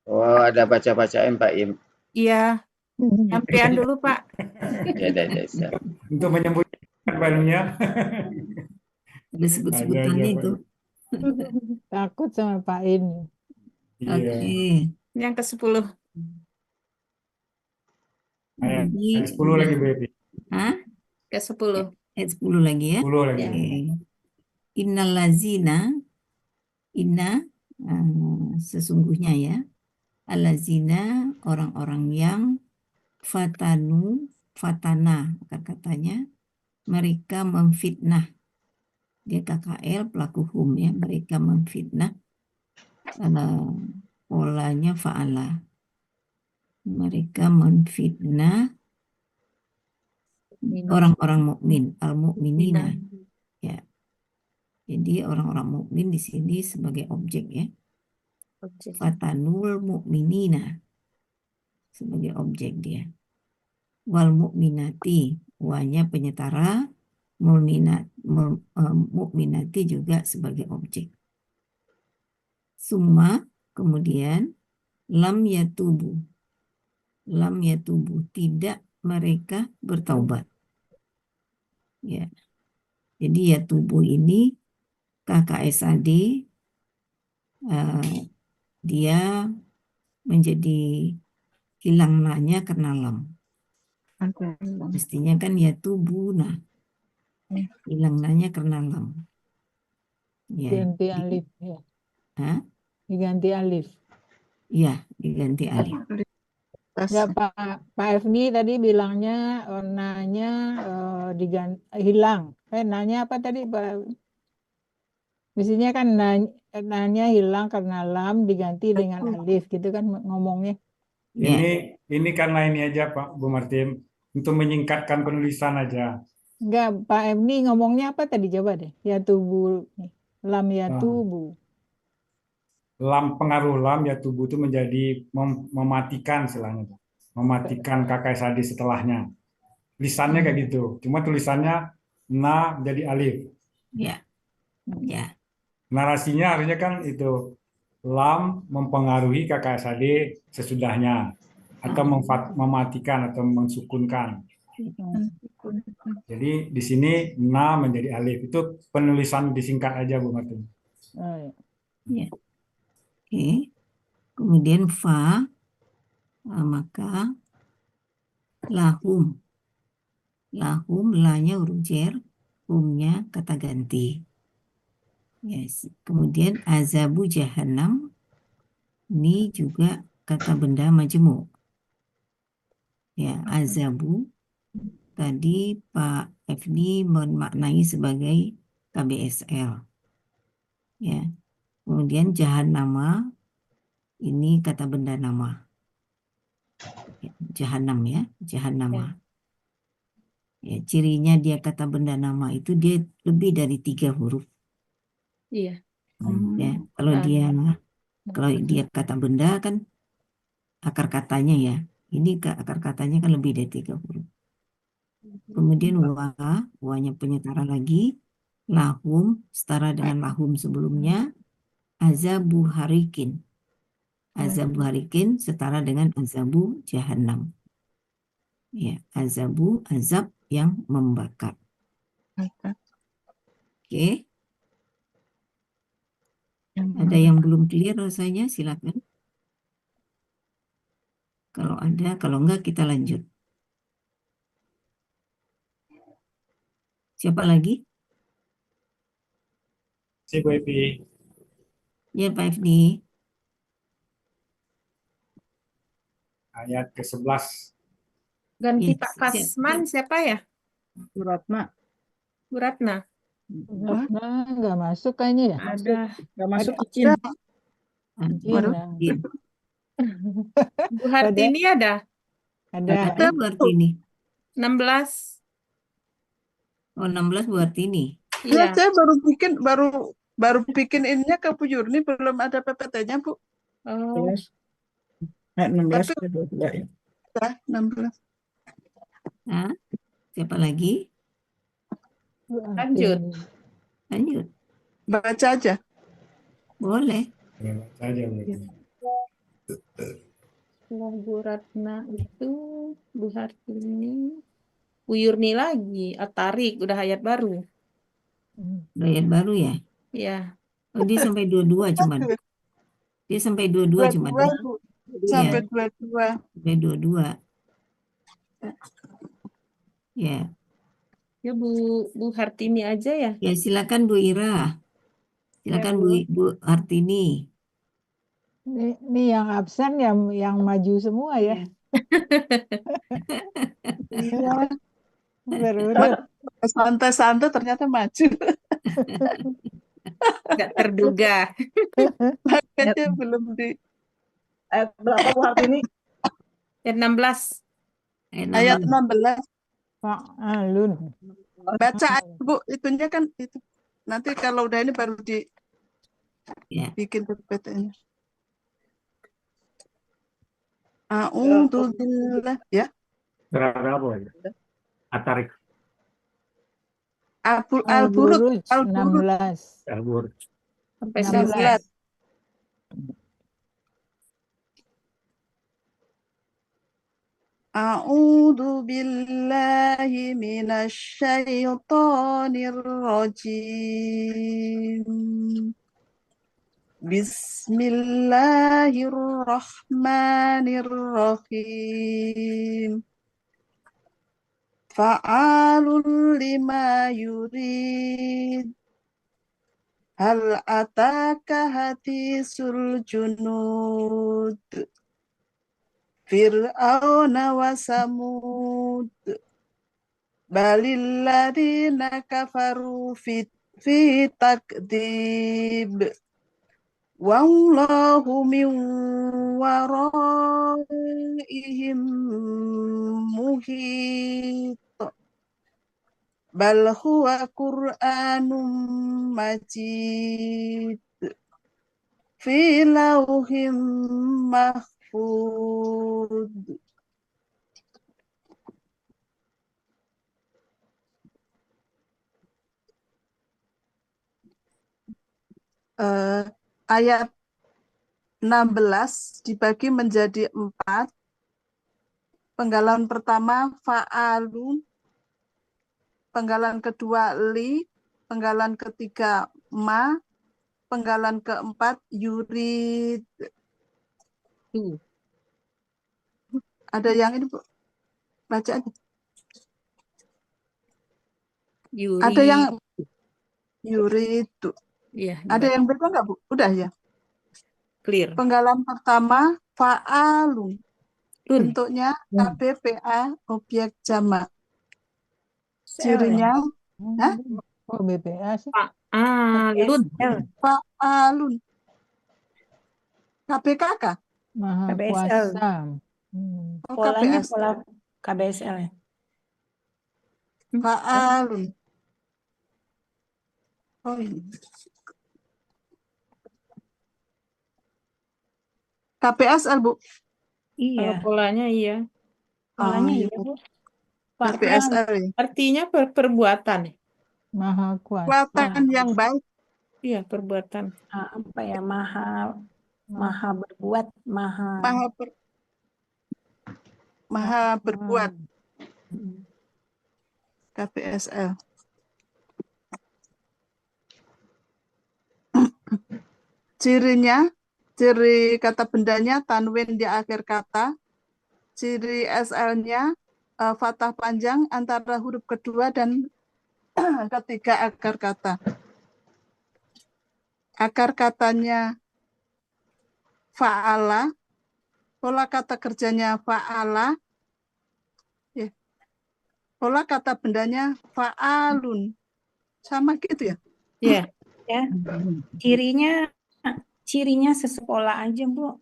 Oh, ada baca-bacain Pak Im. Iya. Sampean dulu, Pak. Ya, ada. untuk menyembunyikan filenya. Ada sebut-sebutannya Ada, itu. Takut sama Pak ini. Iya. Oke. Yang ke-10. Ayat Jadi 10 lagi berarti. Hah? Ke-10. Ayat 10 lagi ya. 10 lagi. Oke. Innalazina, sesungguhnya ya, alazina orang-orang yang fatana katanya, mereka memfitnah. Dia KKL pelaku hum ya, mereka memfitnah, polanya fa'ala. Mereka memfitnah orang-orang mukmin, al-mukminina. Ya. Jadi orang-orang mukmin di sini sebagai objek ya. Fatanul mukminina sebagai objek dia. Wal mukminati, wanya penyetara, mukminati juga sebagai objek. Summa kemudian lam yatubu. Lam yatubu, tidak mereka bertaubat. Ya. Jadi yatubu ini KKSAD dia menjadi hilang nanya karena lam. Mestinya kan yatubu, nah hilang nanya karena lam. Ya. Ganti alif ya. Hah? Diganti alif. Ya, diganti alif. Ya Pak Efni tadi bilangnya nanya diganti hilang. Nanya apa tadi Pak? Biasanya kan nanya hilang karena lam diganti dengan alif gitu kan ngomongnya. Ya, Ini karena ini aja Pak Bu Martin, untuk menyingkatkan penulisan aja. Enggak, Pak Emni ngomongnya apa tadi? Coba deh. Ya tubu. Lam ya Nah, tubu. pengaruh lam ya tubuh itu menjadi mematikan istilahnya, Pak. Mematikan kakak sadi setelahnya. Lisannya kayak gitu. Cuma tulisannya na jadi alif. ya, ya, Narasinya harusnya kan itu lam mempengaruhi kakak sadi sesudahnya atau mematikan atau mensukunkan. Jadi di sini na menjadi alif. Itu penulisan disingkat aja Bu Martin. Oh, ya. ya. Oke. Kemudian fa, maka lahum. Lahum, lanya huruf jer, humnya kata ganti. Yes. Kemudian azabu jahannam, ini juga kata benda majemuk. Ya, azabu tadi Pak Fni memaknai sebagai KBSL. Ya. Kemudian jahannama ini kata benda nama. Ya, Jahannam ya, jahannama. Ya, cirinya dia kata benda nama itu dia lebih dari 3 huruf. Iya. Ya, kalau dia kata benda kan akar katanya ya. Ini akar katanya kan lebih dari 3 huruf. Kemudian wanya penyetaraan lagi. Lahum setara dengan lahum sebelumnya. Azabu harikin. Azabu harikin setara dengan azabu jahannam. Ya, azabu azab yang membakar. Oke. Ada yang belum clear rasanya silakan. Kalau ada, kalau enggak kita lanjut. Siapa lagi? Si Bu Epi. Ya, Pak Fni. Ayat ke-11. Ganti Yes, Pak siap. Kasman siapa ya? Bu Ratna. Bu Ratna. Nah, nggak masuk kayaknya ya. Ada. Nggak masuk Ada. izin. Izin, nah. Izin. Bu Hartini ada? Ada. Ada berarti ini. 16. Oh, 16 buat ini. Ya, Iya. saya baru bikin ininya ke Bu Yurni, belum ada PPT-nya, Bu. Oh, 16 ya, 16. Nah, siapa lagi? lanjut. Lanjut. Baca aja. Boleh. Ya, saja Bu Epi. Setelah Bu Ratna itu Bu Hartini, Bu Yurni lagi. Atarik udah ayat baru. Ayat baru ya. Iya. Oh, dia sampai 22 cuman. Dia sampai 22 cuman. 22, Bu. Sampai 22. Sampai 22. Ya. Ya Bu Hartini aja ya. Ya, silakan Bu Ira. Silakan Ya, Bu Hartini. Ini yang absen yang maju semua ya. Iya. Berurut. Santai-santai ternyata maju. Nggak terduga. Makanya belum di Ayat berapa Bu Hartini? Ayat 16. ayat 16. Pak Alun. Baca aja, Bu, itunya kan itu. Nanti kalau udah ini baru Ya. bikin PPT-nya. A'udzubillah ya. Berapa ya? Atarik. Al-Buruj. Al-Buruj Al-Buruj. 16. Albur. Sampai 16. 11. A'udzu billahi minasyaitonir rajim. Bismillahirrahmanirrahim. Fa'alun lima yurid. Hal ataka hadisul junud. Fir'auna wa Samud balilladzina kafaru fi takdib. Wallahu min waraihim muhit. Bal huwa Qur'anum majid fi lauhim mahfud. Ayat 16 dibagi menjadi 4. Penggalan pertama fa'alun, penggalan kedua li, penggalan ketiga ma, penggalan keempat yurid. Ada yang ini Bu? Baca aja. Ada Yuri. yang yurid. Iya, Ada dibaca. yang beda nggak Bu? Udah ya. Clear. Penggalan pertama fa'alun. Lun. Bentuknya KBPA objek jamak. SL ya? Cirinya hah? Oh, BPA sih. Fa'alun. KBSL. Fa'alun. KBKK. Maha KBSL. Kuasa. Oh, Polanya KBS. pola KBSL ya. Fa'alun. Oh ini. KBSL Bu. Kalau Iya, polanya iya. polanya iya. iya Bu. KBSL ya. Artinya perbuatan. Maha Kuasa. Kekuatan yang baik. Iya, perbuatan. Apa ya, maha berbuat, Maha berbuat. Mm. KBSL. Cirinya, ciri kata bendanya tanwin di akhir kata. Ciri SL-nya fathah panjang antara huruf kedua dan ketiga akar kata. Akar katanya fa'ala, pola kata kerjanya fa'ala, ya. Pola kata bendanya fa'alun. Sama gitu ya? Iya. Ya, cirinya sesepola aja Bu.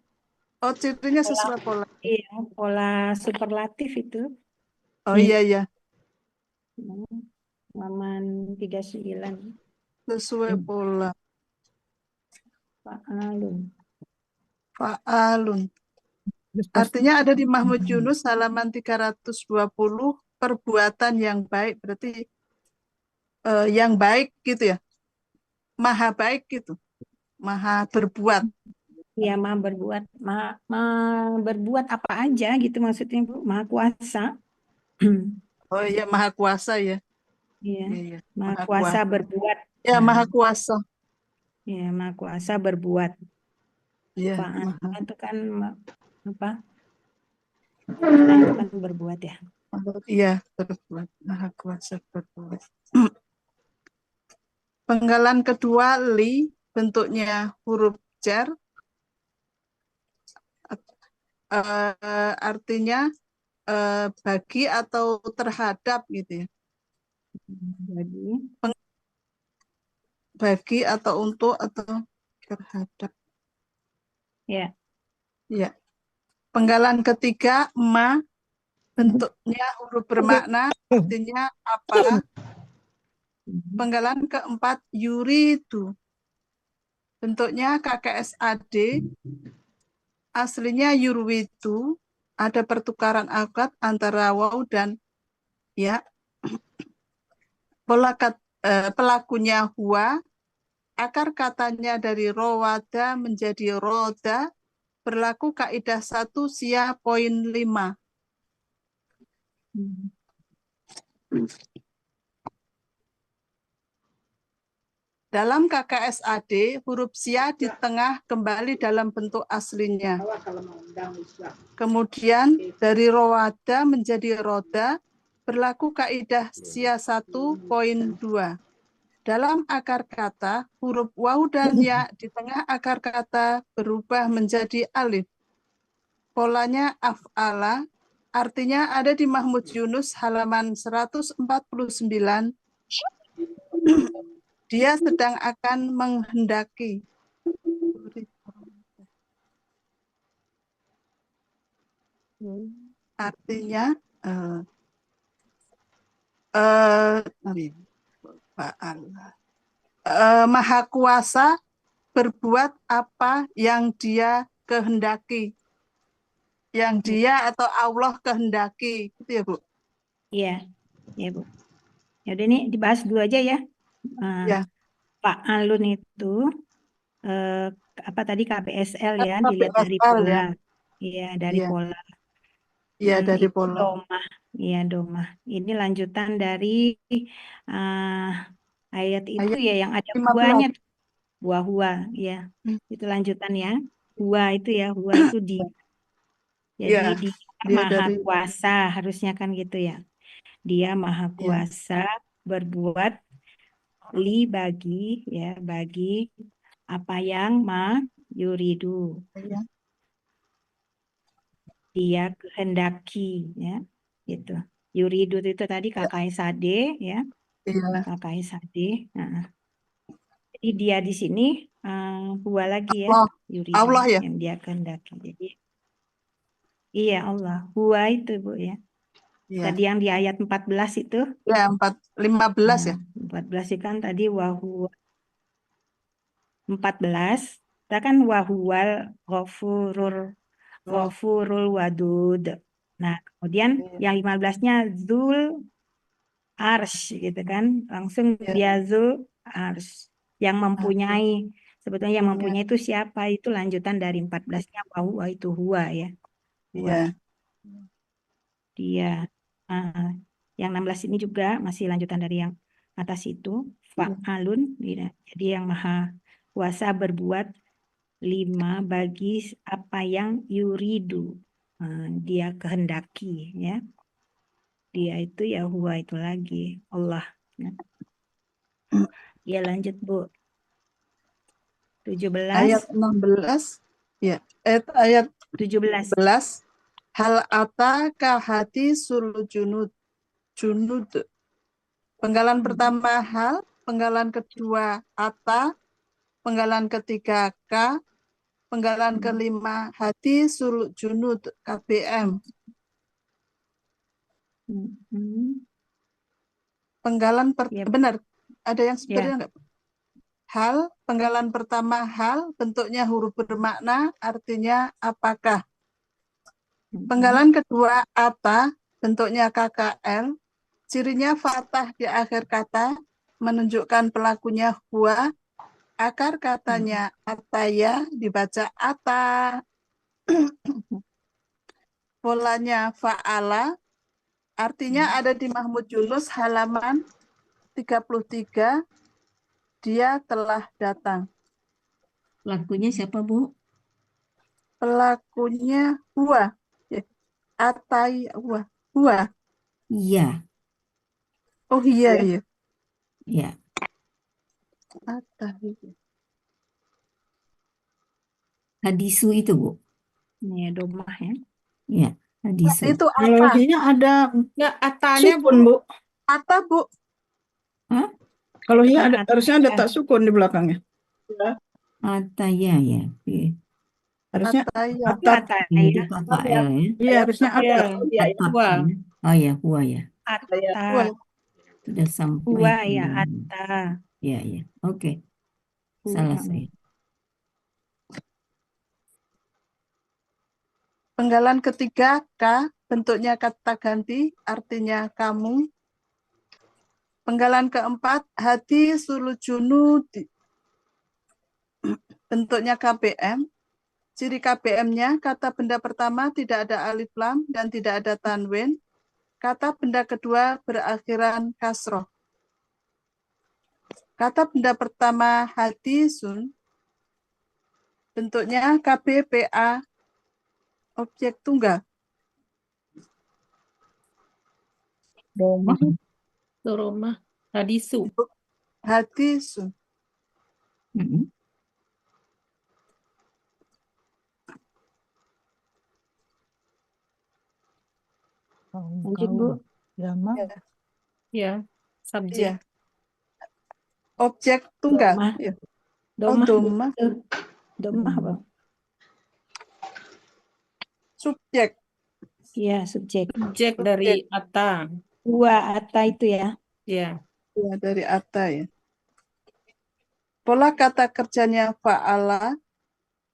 Oh, cirinya sesuai pola. Iya, pola superlatif itu. Oh iya, iya. Halaman 39. Sesuai pola. Fa'alun. Fa'alun. Artinya ada di Mahmud Yunus halaman 320, perbuatan yang baik. Berarti yang baik gitu ya. Maha baik gitu. Maha berbuat. Ya, maha berbuat apa aja gitu maksudnya Bu. Maha kuasa. Oh iya, maha kuasa ya. Iya, Iya, iya. maha kuasa berbuat. Ya, maha kuasa. Ya, maha kuasa berbuat. Iya, Fa'al maha. itu kan apa? Fa'ala itu kan berbuat ya. Iya, berbuat. Maha kuasa berbuat. Penggalan kedua li, bentuknya huruf jar. Artinya bagi atau terhadap gitu ya. Bagi atau untuk atau terhadap. Ya. Ya. Penggalan ketiga ma, bentuknya huruf bermakna, artinya apa. Penggalan keempat yuridu, bentuknya KKSAD, aslinya yurwidu, ada pertukaran akad antara waw dan ya. Pelakunya huwa, akar katanya dari rowada menjadi roda, berlaku kaidah 1 sia poin 5. Dalam KKSAD, huruf sia di tengah kembali dalam bentuk aslinya. Kemudian dari rowada menjadi roda, berlaku kaidah sia 1 poin 2. Dalam akar kata, huruf waw dan ya di tengah akar kata berubah menjadi alif. Polanya af'ala, artinya ada di Mahmud Yunus halaman 149. dia sedang akan menghendaki. Artinya Maha Kuasa berbuat apa yang dia kehendaki, yang dia atau Allah kehendaki, gitu ya Bu? Iya, ya Bu. Ya udah nih dibahas dulu aja ya. Ya. Fa'alun itu apa tadi KBSL ya, dilihat dari KBSL pola. ya. Iya, dari Iya. pola. Iya, dari Itu pola. domah. Iya, domah. Ini lanjutan dari ayat itu Ayat ya yang ada 15. huanya. Huwa, ya. Itu lanjutan ya. Huwa itu ya, huwa itu dia. Jadi Iya, dia dia maha dari kuasa, harusnya kan gitu ya. Dia maha ya. kuasa berbuat bagi ya, bagi apa yang yuridu. Ya. Dia kehendaki ya, gitu. Yuridu itu tadi KKI Sade ya, Iya. KKI Sade. Nah, jadi dia di sini huwa lagi ya, Allah. yuridu Allah ya. yang dia kehendaki. Jadi iya Allah, huwa itu Bu ya. Iya. Tadi yang di ayat 14 itu. Ya, 15 ya. 14 itu kan tadi wahuwa 14. Kita kan wahuwal ghafurul wadud. Nah, kemudian yang 15-nya zul arsh gitu kan. Langsung Iya. dia zul arsh yang mempunyai. Sebetulnya yang mempunyai itu siapa? Itu lanjutan dari 14-nya wahuwa itu huwa ya. Huwa. Iya. Dia yang 16 ini juga masih lanjutan dari yang atas itu, fa'alun, jadi yang maha kuasa berbuat 5 bagi apa yang yuridu, dia kehendaki ya. Dia itu ya huwa itu lagi Allah ya. Ya lanjut Bu. 17 Ayat 16 ya. Ayat 17 hal ataka hadisul junud. Penggalan pertama hal, penggalan kedua ata, penggalan ketiga ka, penggalan kelima hadisul junud KBM. Penggalan benar. Ada yang sebenarnya enggak? Hal, penggalan pertama hal, bentuknya huruf bermakna, artinya apakah. Penggalan kedua ata, bentuknya KKL, cirinya fathah di akhir kata, menunjukkan pelakunya huwa, akar katanya ataya, dibaca ata. Polanya fa'ala, artinya ada di Mahmud Yunus halaman 33, dia telah datang. Pelakunya siapa Bu? Pelakunya huwa. Atai huwa. Huwa. Iya. Oh iya iya. Iya. Atai. Hadisu itu Bu. Ini domah ya. Iya, hadisu. Itu Kalau ata. hinya ada Nggak, atanya sukun, Bu. Bu. Ata Bu. Hah? Kalau hinya ada, Ata. harusnya ada tak sukun di belakangnya. Ataya ya. Oke. Harusnya Ataya. atat. Itu KKL ya. Iya, harusnya atat. Atat Huwa. ya. Oh ya, huwa ya. Ata. Sudah sampai Huwa ke- ya ata. Ya, ya. Oke. Salah saya. Penggalan ketiga ka, bentuknya kata ganti, artinya kamu. Penggalan keempat hati sulujunu, bentuknya KBM. Ciri KBM-nya kata benda pertama tidak ada alif lam dan tidak ada tanwin. Kata benda kedua berakhiran kasroh. Kata benda pertama hadisun, bentuknya KBPA, objek tunggal. Doromah. Hadisu. Hadisun. Lanjut Bu. Lama. Ya, subjek. Iya. objek tunggal. Domah. Ya. Domah, Bu. Domah. Domah apa? Subjek. Iya, subjek. Subjek dari ata. Dua ata itu ya. Ya. Ya, dari ata ya. Pola kata kerjanya fa'ala.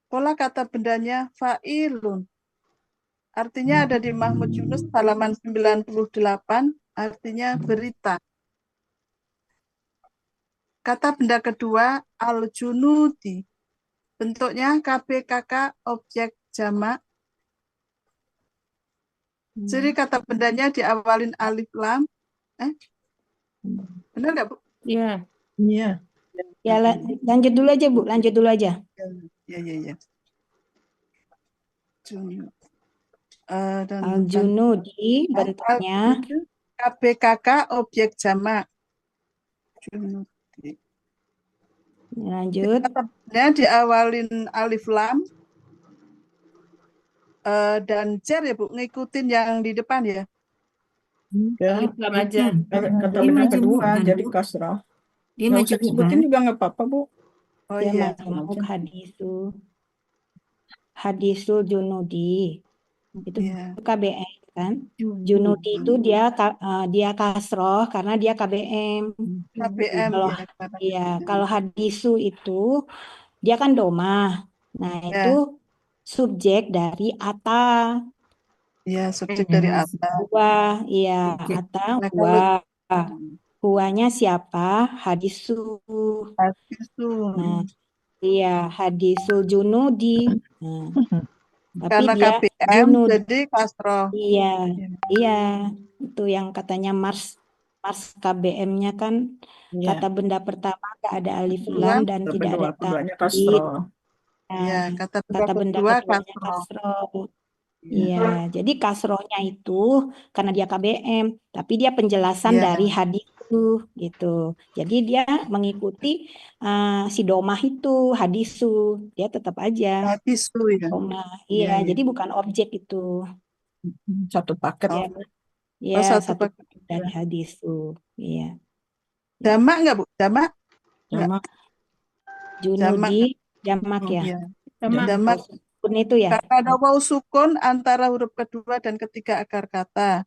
Pola kata bendanya fa'ilun. Artinya ada di Mahmud Yunus halaman 98. Artinya berita. Kata benda kedua al-junudi. Bentuknya KBKK objek jamak. Jadi kata bendanya diawalin alif lam. Benar nggak, Bu? Ya. Iya. Ya, lanjut dulu aja, Bu. Lanjut dulu aja. Ya. Al-junudi bentuknya KBKK objek jamak. Junudi. lanjut. Kata bendanya diawalin alif lam dan cer ya, Bu, ngikutin yang di depan ya. Alif lam aja. Kata Dia benda majemuk kedua kan, jadi Bu? kasroh. Dia Nggak usah majemuk disebutin kan? juga nggak apa-apa, Bu. Oh Dia iya. majemuk hadisul junudi. Itu Iya. KBM kan. Junudi itu dia kasroh karena dia KBM. KBM Kalau ya. iya, kalau hadisu itu dia kan domah. Nah, Ya. itu subjek dari ata. Iya, subjek dari ata. Huwa, iya, ata Nah, huwa. Huwanya siapa? Hadisu. hadisu. Nah, iya, hadisul junudi. Nah, tapi Karena dia KBM junud. jadi kasroh. Iya, itu yang katanya Mars KBM-nya kan Iya. kata benda pertama nggak ada alif Kedua, lam dan Kata tidak ada keduanya tahdid. kasroh. Iya, Nah, kata kata benda kedua keduanya kasroh. kasroh. Iya, jadi kasrohnya itu karena dia KBM, tapi dia penjelasan Iya. dari hadis itu gitu. Jadi dia mengikuti si domah itu hadisu, dia tetap aja Hadisu ya. domah. Iya, Iya, iya. jadi bukan objek itu. Satu paket. Ya, Oh, ya satu satu paket. dari hadisu. Iya. Jamak nggak, Bu? Jamak? Jamak. Junudi jamak ya. Iya. Sama. Jamak. Sukun itu ya. Karena ada waw sukun antara huruf kedua dan ketiga akar kata.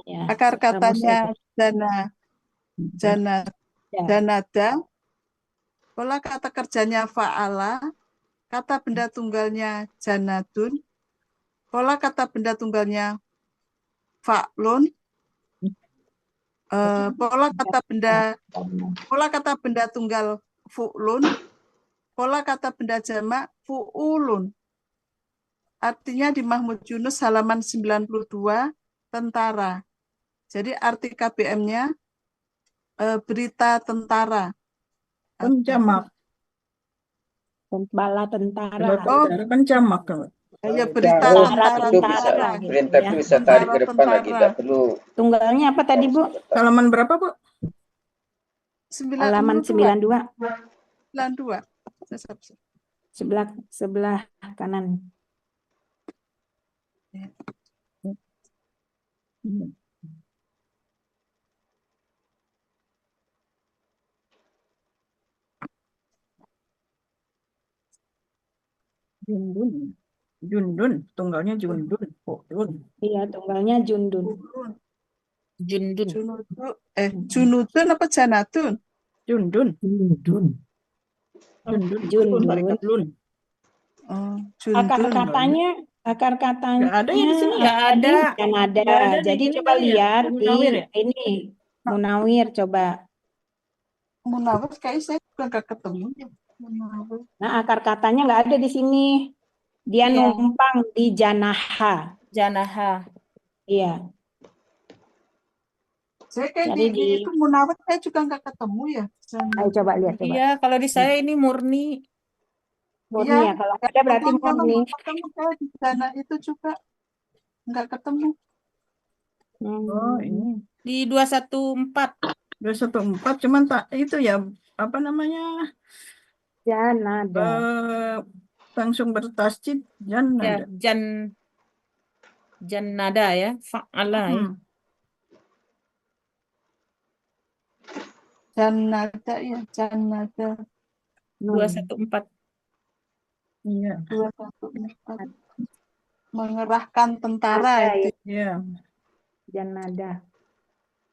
Ya. Akar katanya Ya. janada. Pola kata kerjanya fa'ala. Kata benda tunggalnya janadun. Pola kata benda tunggalnya fa'lun. Pola kata benda tunggal fu'lun. Pola kata benda jamak fu'ulun. Artinya di Mahmud Yunus halaman 92 tentara. Jadi arti KBM-nya berita tentara. Kan jamak. Bala tentara. Oh, Kan jamak. ya berita Oh, tentara. itu bisa. Tentara, gitu Perintah ya. itu bisa tarik ke depan lagi. Tentara. Tidak perlu. Tunggalnya apa tadi, Bu? Halaman berapa, Bu? Halaman 92. 92. Sebelah kanan. Jundun. Tunggalnya jundun. Iya, tunggalnya jundun. Jundun. Junudun apa janatun? Jundun. Jundun. Akar katanya Nggak ada ya di sini ya? Nggak ada. kan ada. Nggak ada di Jadi ini coba kali ya? lihat Di di Munawir ya? ini Munawir coba. Munawir kayaknya saya juga nggak ketemu. Munawir. Nah, akar katanya nggak ada di sini. Dia Iya. numpang di janaha. Janaha. Iya. Saya kayak Jadi di itu Munawir saya juga nggak ketemu ya. Ayo coba lihat coba. Iya, kalau di saya ini murni. Murni Iya, ya, kalau ada berarti kalau murni. ketemu saya di sana itu juga nggak ketemu. Oh, ini. Di 214. 214 cuman tak itu ya apa namanya? Janada. Langsung bertasjid Ya, janada. jannada ya, fa'ala ya. Jannada ya, Jannada 214. Iya. 214. Mengerahkan tentara Ada itu. Iya. Jannada.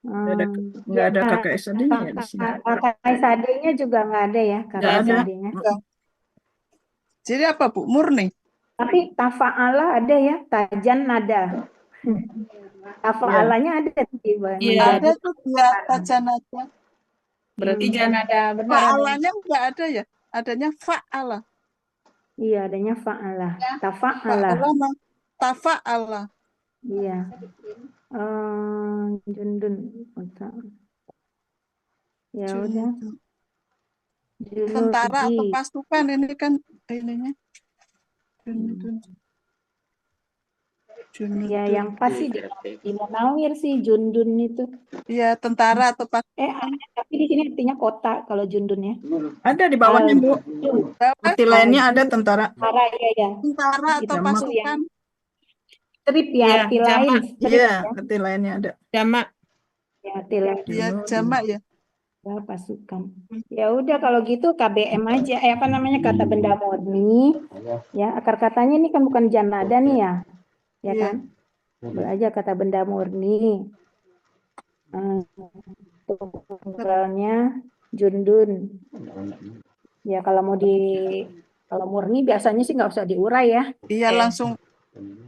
Nggak ada, Hmm, nggak ada ya, KKSAD-nya ya di sini. KKSAD-nya juga nggak ada ya, Nggak ada. KKSAD-nya. Jadi apa Bu? Murni? Tapi tafa'ala ada ya, tajan nada. Tafa'alanya ada di Iya, Ada tuh dia Jannada. berarti janada benar ada. Fa'alanya enggak ada ya? Adanya fa'ala. Iya, adanya fa'ala. Tafa'ala. Fa'ala mah tafa'ala. Iya. Jundun. Ya udah. Tentara atau Junudi. pasukan ini kan ininya. Junudun. Ya, Junudun. yang pasti di Munawir sih Jundun itu. Iya, tentara atau pasukan. Tapi di sini artinya kota kalau Jundun ya. Ada di bawahnya, Bu. Arti lainnya ada tentara. Tentara ya. Tentara atau Jamak. pasukan. Strip ya, Iya, arti jamak. lain. Strip Iya, ya. arti lainnya ada. Jamak. Ya, arti lain. Iya, jamak ya. Ya, pasukan. Ya udah kalau gitu KBM aja. Apa namanya, kata benda murni. Ya, akar katanya ini kan bukan jannada nih ya. Ya Iya. kan? Belajar kata benda murni. Tunggalnya Jundun. Ya kalau kalau murni biasanya sih nggak usah diurai ya. Iya, langsung.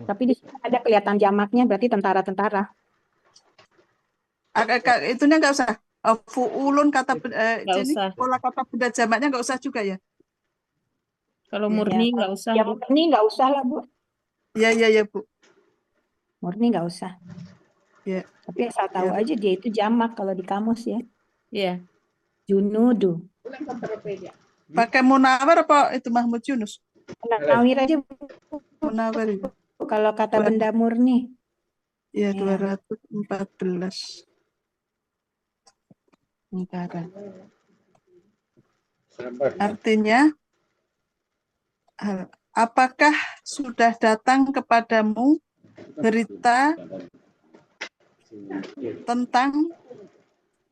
Tapi di sini ada kelihatan jamaknya, berarti tentara-tentara. Itunya nggak usah. Fu'ulun kata Nggak ini usah. pola kata benda jamaknya nggak usah juga ya. Kalau murni nggak usah, Ya Bu. murni nggak usah lah Bu. Iya Bu. Murni nggak usah. Iya. Tapi asal tahu aja dia itu jamak kalau di kamus ya. Iya. Junudu. Pakai munawar apa itu Mahmud Yunus? Munawir aja Bu. Munawar itu. Kalau kata benda murni. Iya, Ya. 214. Tentara. Artinya, apakah sudah datang kepadamu berita tentang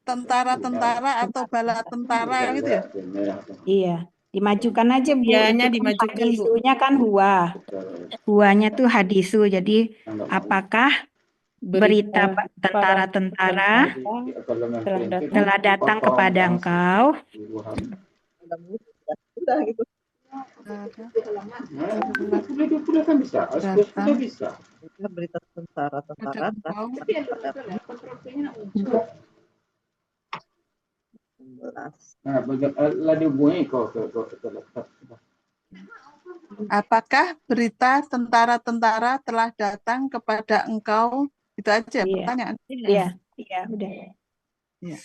tentara-tentara atau bala tentara gitu ya? Iya. Dimajukan aja Bu. Iyanya Itu kan dimajukan, Bu. hadisunya kan huwa. Huwanya tuh hadisu. Jadi apakah berita tentara-tentara telah datang kepada engkau Berita tentara-tentara Apakah berita tentara-tentara telah datang kepada engkau? Itu aja pertanyaan. Iya, iya, udah. Iya.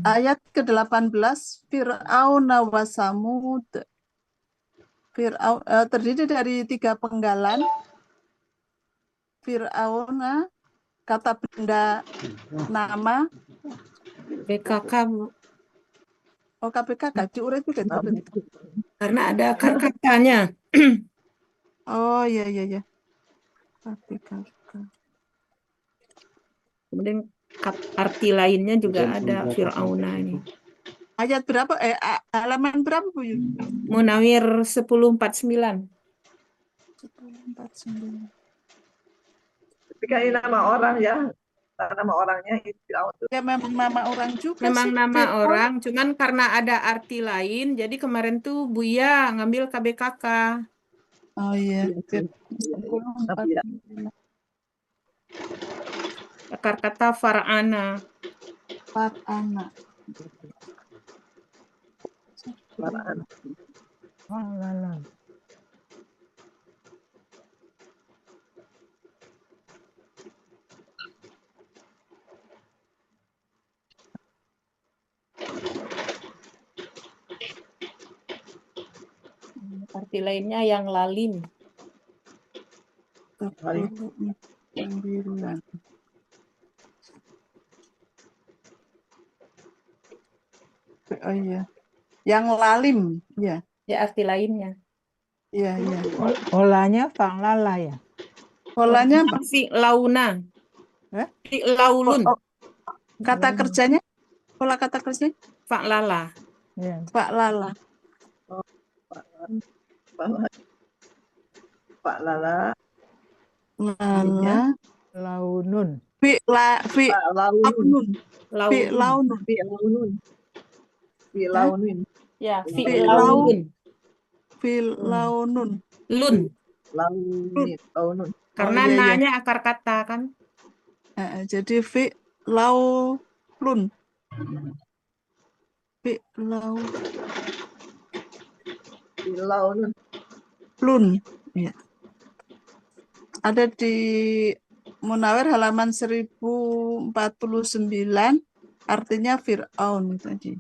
Ayat ke-18 Fir'aun wa Samud. Fir'aun terdiri dari 3 penggalan. Fir'aun kata benda nama. PKK, Bu. Oh, KPKK diurai juga. Karena ada akar katanya. Oh, iya. KPKK. Kemudian arti lainnya juga ada Fir'auna ini. Ayat berapa? Halaman berapa, Bu Yun? Munawir 1049. 1049. Ketika ini nama orang ya, nama orangnya itu Ya memang nama orang juga Memang sih. nama orang, cuman karena ada arti lain, jadi kemarin tuh Buya ngambil KBKK. Oh iya. Akar kata Far'ana. Far'ana. Arti lainnya yang lalim. 9. Oh iya. Yang lalim, ya. Ya arti lainnya. Iya. Olanya fanglala ya. Polanya apa? Fi'launa. Eh? Fi'laulun. Kata kerjanya? Pola kata kerjanya? Fa'lala. Ya. Pak Lala. Pak Lala. Lala. Launun. Fi launun. Fi launun. Fi launin. Ya, Fi fi'laulun. launun. Lun. Launin. Karena iya, iya. na-nya akar kata kan. Jadi fi laulun. Fi Launin. laulun. Ya. Ada di Munawir halaman 1049, artinya Fir'aun tadi.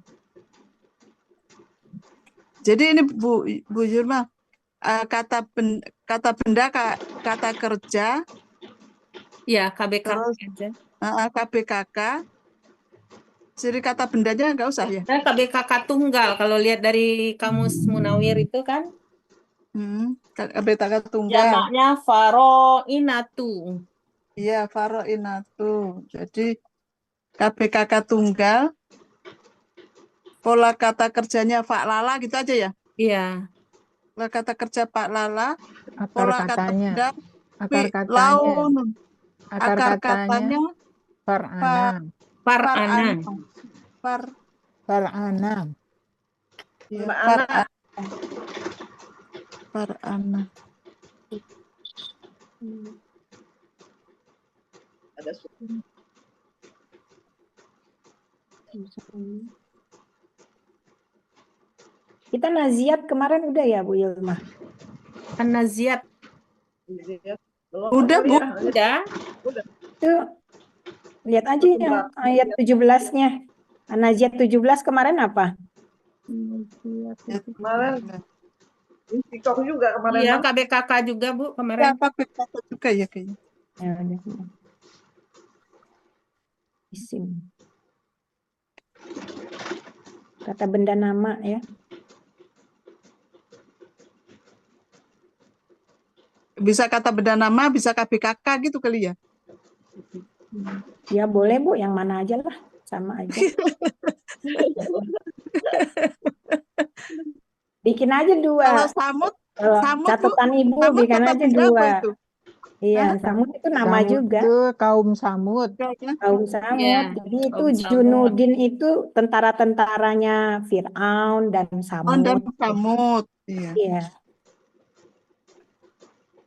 Jadi ini Bu Yurma, kata benda, kata kerja, Ya, KBK terus aja. KBKK. Jadi kata bendanya nggak usah ya? Nah, KBKK tunggal. Kalau lihat dari kamus Munawir itu kan. KBKK tunggal. Jamaknya faro'inatu. Iya, faro'inatu. Jadi KBKK tunggal. Pola kata kerjanya fa'lala gitu aja ya? Iya. Pola kata kerja fa'lala. Akar Pola kata katanya. benda Akar katanya. launun. Akar katanya far'anam. Far'anam. Far'anam. Far'anam. Ada suku. Kita naziat kemarin udah ya Bu Yulma? An-Naziat. Udah, Bu. Udah. Itu lihat aja yang ayat 17-nya. An-Naziat 17 kemarin apa? Kemarin Istiqomah juga kemarin. Iya, Bang. KBKK juga Bu Ya, kemarin. KBKK juga ya kayaknya. Ya, udah. Isim. Kata benda nama ya. Bisa kata benda nama, bisa KBKK gitu kali ya? Ya boleh Bu, yang mana aja lah. Sama aja. Bikin aja dua. Kalau samut Catatan Bu, Ibu samut bikin kata aja benda apa dua. itu? Iya, samut itu nama Samud juga. itu kaum Samud. Kaum Samud. Iya, Jadi itu kaum Samud. Junudin itu tentara-tentaranya Fir'aun dan Samud. Dan Samud. Iya. Iya.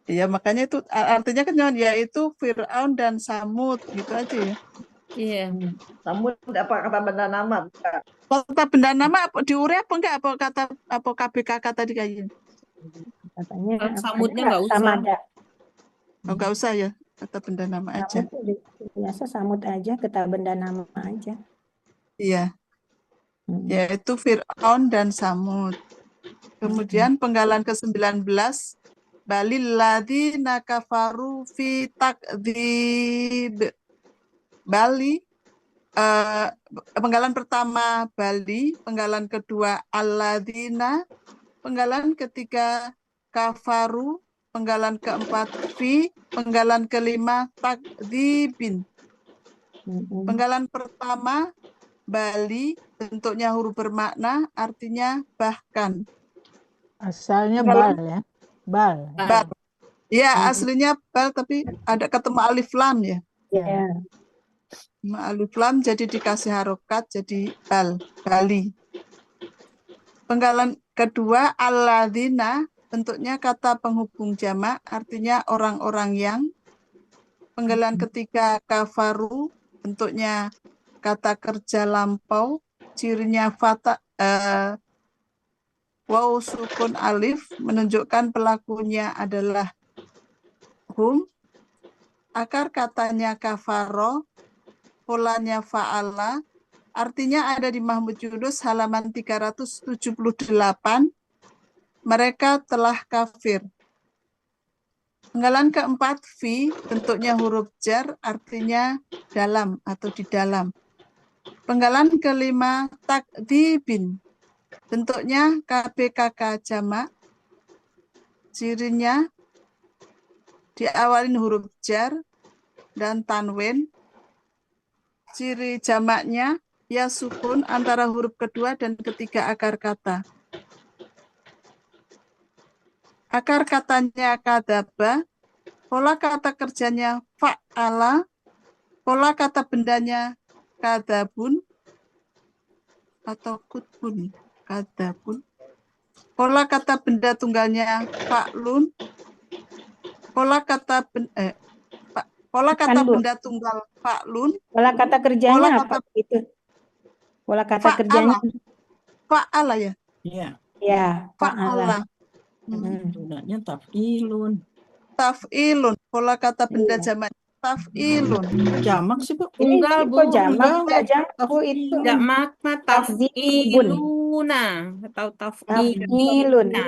Iya, makanya itu artinya kan yaitu Fir'aun dan Samud gitu aja ya. Iya. Samud apa kata benda nama? Kata benda nama diurai apa enggak? Apa KBKK tadi kayaknya? Katanya Kalau apa samudnya ada nggak usah. sama ada. Oh, enggak usah ya, kata benda nama aja. Samud biasa samud aja, kata benda nama aja. Iya. Yaitu Fir'aun dan Samud. Kemudian penggalan ke-19, balil ladzina kafaru fi takdzib. Bali, penggalan pertama Bali, penggalan kedua alladzina, penggalan ketiga kafaru, penggalan keempat fi, penggalan kelima takdzibin. Penggalan pertama Bali, bentuknya huruf bermakna, artinya bahkan. Asalnya bal ya. Bal. Bal. Ya, aslinya bal tapi ada ketemu alif lam ya. Ya. Alif lam jadi dikasih harokat jadi Bali. Penggalan kedua alladzina, bentuknya kata penghubung jamak, artinya orang-orang yang. Penggalan ketiga kafaru, bentuknya kata kerja lampau, cirinya waw sukun alif, menunjukkan pelakunya adalah hum. Akar katanya kafaro, polanya fa'ala, artinya ada di Mahmud Yunus halaman 378, mereka telah kafir. Penggalan keempat fi, bentuknya huruf jar, artinya dalam atau di dalam. Penggalan kelima takdibin, bentuknya KBKK jamak, cirinya diawalin huruf jar dan tanwin. Ciri jamaknya ya sukun antara huruf kedua dan ketiga akar kata. Akar katanya kadaba, pola kata kerjanya fa'ala, pola kata bendanya kadabun atau kutbun, kadabun. Pola kata benda tunggalnya fa'lun, pola kata benda tunggal fa'lun, Pola kata kerjanya pola apa kata itu? Pola kata kerjanya fa'ala ya, Iya, ya fa'ala. fa'ala. tunanya taf'ilun. Taf'ilun, pola kata benda Iya. jamak taf'ilun. Jamak sih, Bu. Ini Tunggal, Bu. kok jamak Tunggal. enggak jamak Bu itu Jamak mah tafzibun. taf'iluna atau Taf'ilun. taf'iluna.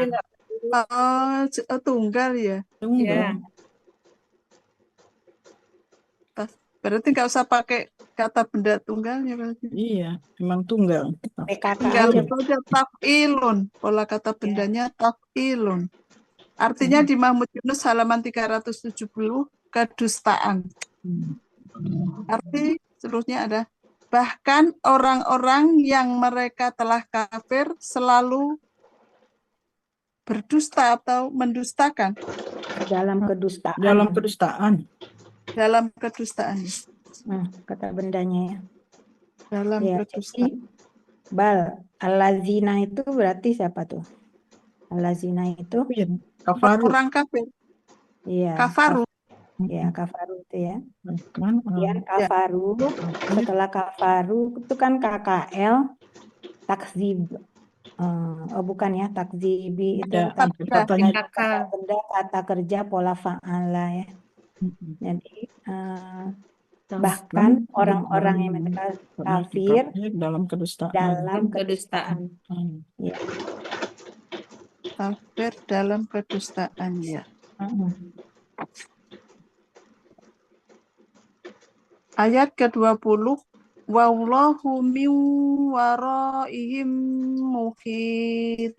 Tunggal ya. Tunggal. Ya. Berarti nggak usah pakai kata benda tunggalnya berarti. Iya, memang tunggal. PKK Tinggal aja. itu aja taf'ilun. Pola kata bendanya taf'ilun. Artinya di Mahmud Yunus halaman 370 kedustaan. Arti seluruhnya ada bahkan orang-orang yang mereka telah kafir selalu berdusta atau mendustakan Dalam kedustaan. Dalam kedustaan. dalam kedustaan. Kata bendanya ya. Dalam Ya, kedustaan. jadi bal alazina itu berarti siapa tuh? Alazina itu Kafaru. Orang kafir. iya. Kafaru. Ya, kafaru itu ya. Kan, Kemudian kafaru, setelah kafaru itu kan KKL takzib. Bukan ya, takzibi itu ada katanya PKK. kata benda, kata kerja, pola fa'ala ya. Jadi bahkan orang-orang yang mereka kafir dalam kedustaan. dalam Kedustaan. Ya. Kafir dalam kedustaan ya. Ayat ke-20 wallahu min waraihim muhit.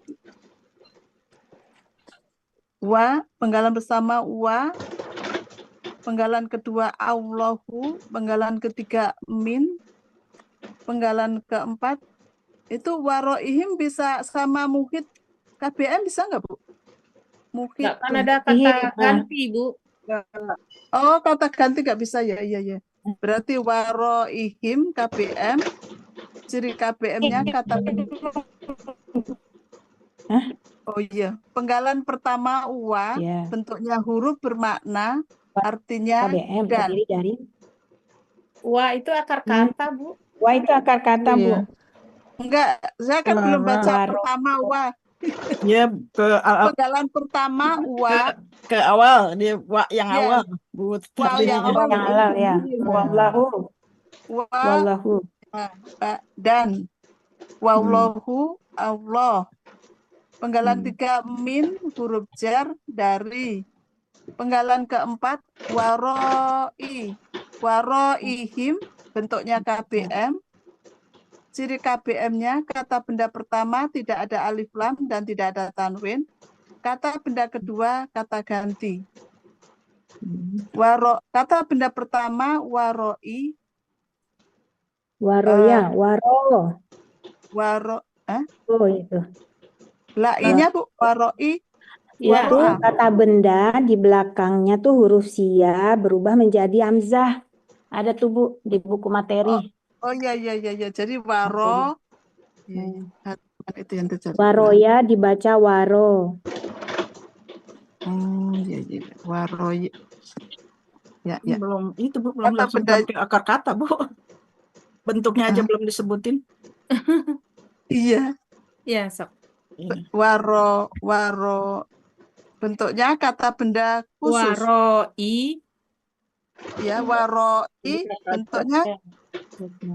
Wa, penggalan bersama wa, penggalan kedua Allahu, penggalan ketiga min, penggalan keempat itu waraihim bisa sama muhit KBM bisa nggak Bu? Muhit. Nggak kan ada kata ganti, Bu. Oh, kata ganti nggak bisa ya, iya. Berarti waroihim KBM, ciri KBM-nya kata Oh iya, penggalan pertama wa, bentuknya huruf bermakna, artinya KBM dan. terdiri dari Wa itu akar kata, Bu. Wa itu akar kata, Bu. Enggak, saya kan belum baca pertama wa. Ya, penggalan pertama wa ke awal, dia wa yang awal. Bu, wa yang awal ya. Wallahu. Wallahu. Dan wallahu Allah. Penggalan tiga min huruf jar dari. Penggalan keempat waroihim bentuknya KBM. Ciri KBM-nya kata benda pertama tidak ada alif lam dan tidak ada tanwin. Kata benda kedua kata ganti. Kata benda pertama waroi. Waroya, Oh itu. La-nya Bu, waroi. Ya. Itu kata benda di belakangnya tuh huruf sia berubah menjadi hamzah. Ada tuh Bu di buku materi. Oh iya. Jadi waro. Itu yang terjadi. Waroya dibaca waro. Iya. Waroya. Ya. Belum itu Bu, belum langsung sampai akar kata Bu. Bentuknya aja belum disebutin. Iya. Iya, sok. Waro. Bentuknya kata benda khusus. Waroi. Ya, waroi bentuknya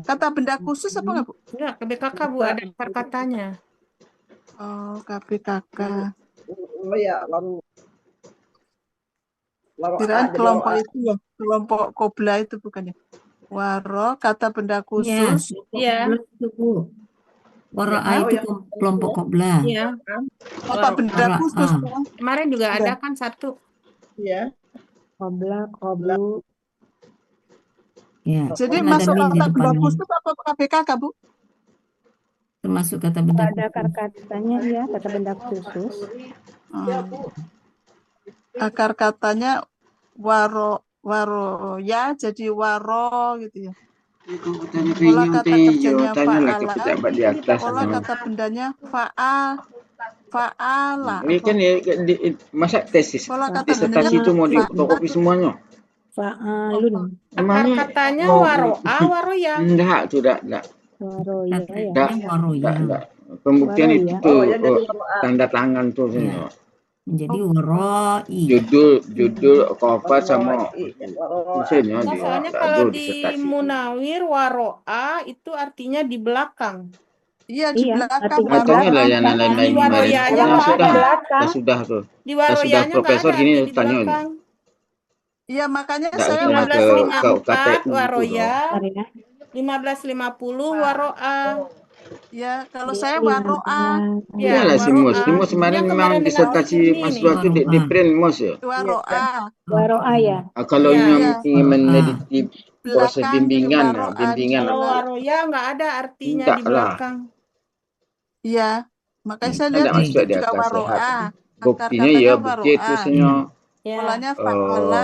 kata benda khusus apa enggak Bu? Enggak, KBKK Bu, ada akar katanya. Oh, KBKK. Oh ya, lalu Kirain kelompok itu ya, kelompok Qobla itu bukannya. Waro kata benda khusus. Iya. Wara'a itu kelompok Qobla. Iya. Kata benda khusus. Kemarin juga ada kan satu. Iya. Qobla, qoblu. Ya, Jadi kan ada masuk min di kata benda depannya. khusus apa KPKK, Bu? Termasuk kata benda Ada khusus. akar katanya ya, kata benda khusus. Akar katanya waroya jadi waro gitu ya. Pola kata kerjanya Tanyalah ke fa'ala, pejabat di atas. pola kata bendanya fa'ala. Ini kan masa tesis Pola kata disertasi bendanya itu mau difotokopi semuanya. Fa'alun. Akar Emangnya katanya mau waro'a, waroya. enggak, tidak. Waroya ya. Katanya waroya. Enggak. Pembuktian itu Waroya. tuh Oh, yang jadi waro'a. tanda tangan tuh Ya. semua. Menjadi waroi. Judul cover sama Waro'a. tulisannya Enggak, di soalnya tak kalau ada di disertasi. Munawir waro'a itu artinya di belakang. Iya di Iya, belakang artinya Tanyalah waro. yang Nah, di lain-lain kemarin. waroyanya Dalam nggak arti ada. belakang. Sudah tuh. Di Sudah waroyanya nggak profesor ada gini arti di tanya ini. belakang. Iya makanya Enggak saya usah ke waro. Empat KTU itu waroya, Bentar ya. 1550 waro'a. Ya kalau Dia saya waroa. Ya, Iyalah si Mus. waro'a. Si Mus Ini kemarin yang memang kemarin dengan disertasi Bu Yurni mahasiswa nih. itu di print Mus ya. Waroa. Waro'a ya. Kalau Iya. ingin Iya. meneliti proses Belakang bimbingan ya, waroa di bimbingan Kalau belakang. waroya nggak ada artinya enggak di lah. belakang. Iya. Makanya saya Kan lihat enggak di masuk situ di juga atas sehat. waroa. Akar Buktinya katanya ya bukti waroa. tulisannya Ya, Polanya apa fa'ala.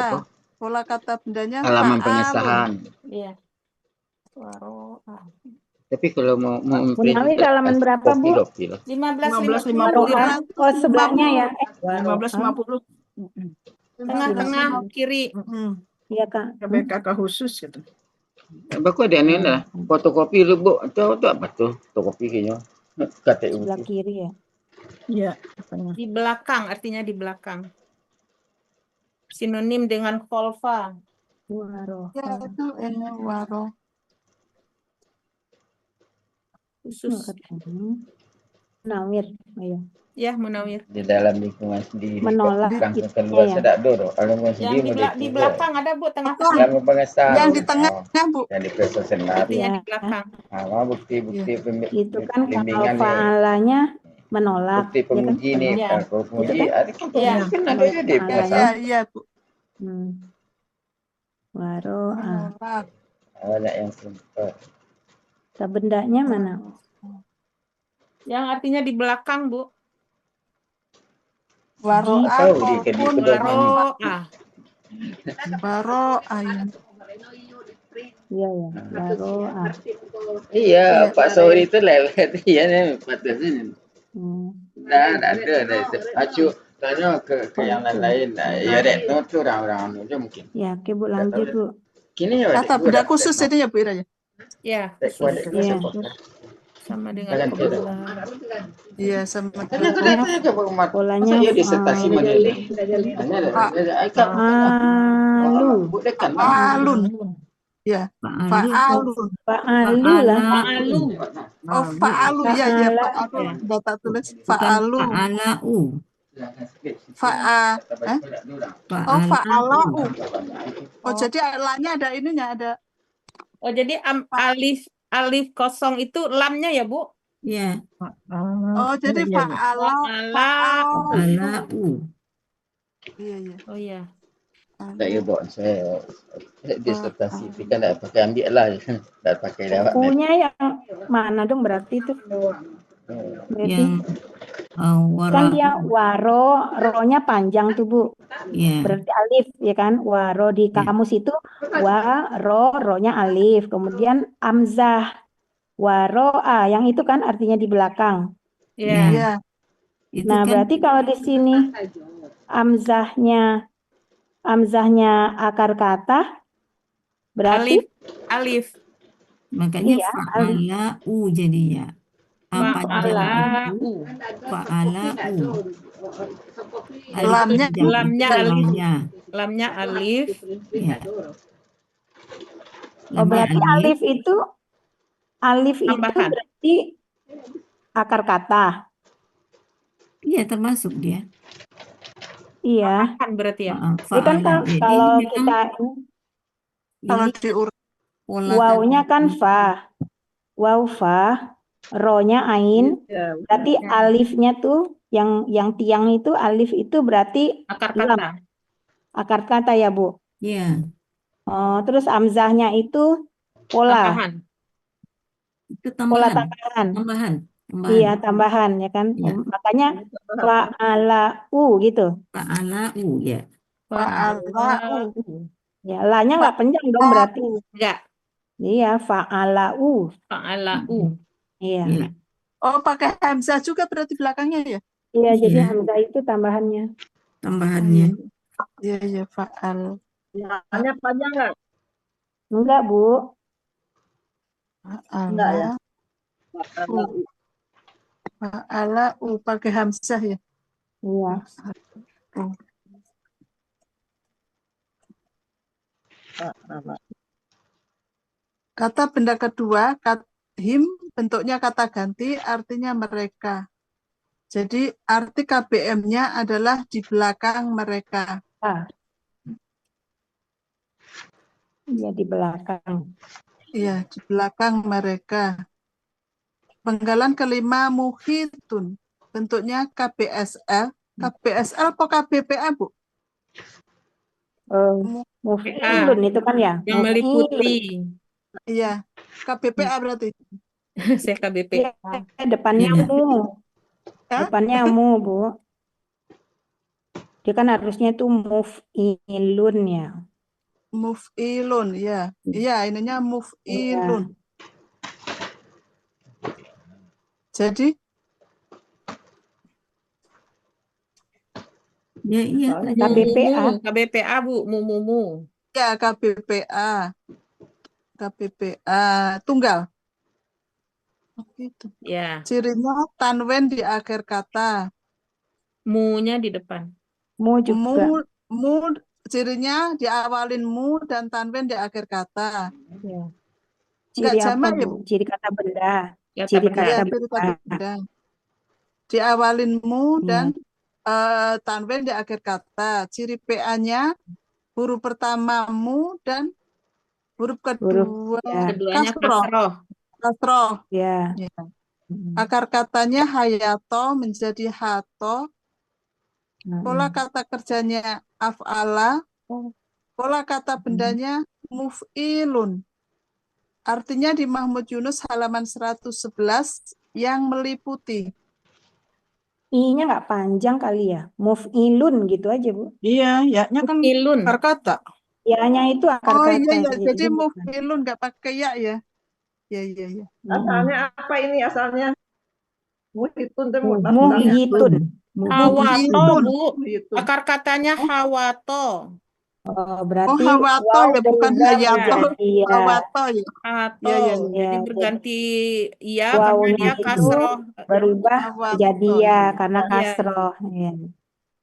Pola kata bendanya halaman fa'alun. pengesahan. iya. Waro'a. Tapi kalau mau print Munawir halaman berapa, Bu? kopi lah. 1550 Waro'a. Ira. Oh, sebelahnya ya. 1550. Tengah-tengah kiri. Iya, Kak. KPKK khusus gitu. Baku ada ini lah. Fotokopi lu bu. Itu apa tuh? Fotokopi kayaknya. KTU. Sebelah kiri ya. Iya. Di belakang, artinya di belakang. Sinonim dengan kholfa. Waro'a. Ya itu waro. Khusus. Munawir. Ayo. Ya, Munawir. Di dalam lingkungan sendiri. Menolak Bukan gitu keluar ya. sedak dulu. Kalau mau Yang sendiri di belakang ada Bu, tengah-tengah. Yang pengesahan. Yang di tengah, Bu. Yang di proses senat. Artinya Ya. di belakang. Bukti-bukti Itu kan kalau bimbingan nih. fa'alanya menolak. Bukti penguji Ya kan? nih. Iya. Kalau penguji Itu kan? ada kan Iya. kan ada ya di Iya, pengesahan. iya, Bu. Waro'a. Menolak. Banyak yang simple. Kata bendanya mana? Yang artinya di belakang, Bu. Waro'a. Tahu di Kolpun. Waro'a. Waro'a. Iya ya. Waro'a. Iya, Pak Sauri itu lelet. Iya nih, patutnya. Nah, ada. Acu tanya ke yang lain-lain. Ya, Retno tuh orang-orang aja mungkin. Ya, oke Bu, lanjut Bu. Kini ya, Kata benda khusus ini ya Bu Ira ya? Ya, Iya. sama dengan kebetulan. Iya sama Polanya Masa iya disertasi mana ini? fa'alu. fa'alun. Ya, fa'alun. Fa'alu lah. Fa'alu. Oh, fa'alu ya ya Fa'ala. fa'alu. Udah tak tulis Bukan fa'alu. fa'alau. Oh, fa'alau. Oh, Oh. jadi alanya ada ininya ada. Oh, jadi alif kosong itu lamnya ya, Bu? Ya, Oh, jadi fa'alau. fa'alau. Iya, iya. Oh iya. Tak ya, Bok. Saya disertasi. Tapi kan tak pakai ambil lah. Tak pakai lewat. Bukunya yang mana dong berarti itu? Berarti Yang kan dia waro, ro-nya panjang tuh Bu. ya, Berarti alif ya kan? Waro di kamus itu wa, ro-nya alif. Kemudian amzah. Waro'a, yang itu kan artinya di belakang. Iya. Iya. itu Nah, kan berarti kalau di sini amzahnya akar kata berarti Alif. makanya Iya, fa'alau jadinya. Apa di dalam itu? Fa'alau. Lamnya Lamnya alif. Ya. Oh, berarti alif itu Tambahan. berarti akar kata. Iya, termasuk dia. Iya. Kan berarti ya. Itu kan Jadi kalau memang kita Kalau ini diurut pola wawunya kan fa. Waw fa, ro-nya ain. Berarti alifnya tuh yang tiang itu alif itu berarti Akar lam. kata. akar kata ya, Bu. Ya, Oh, terus amzahnya itu pola Tambahan. itu tambahan. tambahan. Iya, tambahan ya kan. Iya. Makanya fa'alau gitu. Fa'alau ya. Fa'alau. Ya, la-nya nggak panjang dong berarti. Enggak. Iya, fa'alau. Fa'alau. Iya. Iya. Oh, pakai hamzah juga berarti belakangnya ya? Iya, jadi Iya. hamzah itu tambahannya. Tambahannya. Iya, iya, fa'al. Hanya panjang nggak? Enggak, Bu. Enggak ya? Fa'alau. Fa'alau pakai hamzah ya? Iya. Kata benda kedua, him bentuknya kata ganti, artinya mereka. Jadi arti KBM-nya adalah di belakang mereka. Iya, di belakang. Iya, di belakang mereka. Penggalan kelima, muhitun. Bentuknya KBSL. KBSL atau KBPA, Bu? Muf'ilun itu kan ya? Yang meliputi. Iya, KBPA berarti. Saya Iya, KBPA. depannya Iya. mu. Hah? Depannya mu, Bu. Dia kan harusnya itu muf'ilun ya. Muf'ilun, ya. Iya, ininya muf'ilun. Jadi, Ya, iya tadi. KBPA. KBPA, Bu. Mu. ya KBPA. KBPA tunggal. Gitu. Ya. Cirinya tanwin di akhir kata. Mu-nya di depan. Mu juga. Mu cirinya diawalin mu dan tanwin di akhir kata. Ya. Enggak Ciri apa, jamak ya, Bu? Bu? Ciri kata benda. Kata Ciri benda. kata Iya, ciri kata benda. benda. Diawalin mu Iya. dan tanwin di akhir kata. Ciri PA-nya huruf pertama mu dan huruf kedua Keduanya kasroh. kasroh. Kasroh. Ya. Ya. Akar katanya hayato menjadi hato. Pola kata kerjanya af'ala. Pola kata bendanya muf'ilun. Artinya di Mahmud Yunus halaman 111 yang meliputi. I-nya nggak panjang kali ya. Muf'ilun gitu aja, Bu. Iya, ya-nya kan Muf'ilun. akar kata. Ya-nya itu akar Oh kata. iya, ya. Jadi bukan. muf'ilun nggak pakai ya ya. Ya, iya, iya. Asalnya apa ini asalnya? Muhitun itu asalnya. Muhitun. Hawato, Muhitun. Bu. Akar katanya hawato. Oh, Oh, berarti hawato waw ya, bukan berubah hayato. menjadi ya. Hawato ya. Hato. Ya, ya, ya. Jadi Ya, berganti iya karena wawnya dia itu kasroh. berubah menjadi Hawato. ya karena Iya. kasroh. Ya.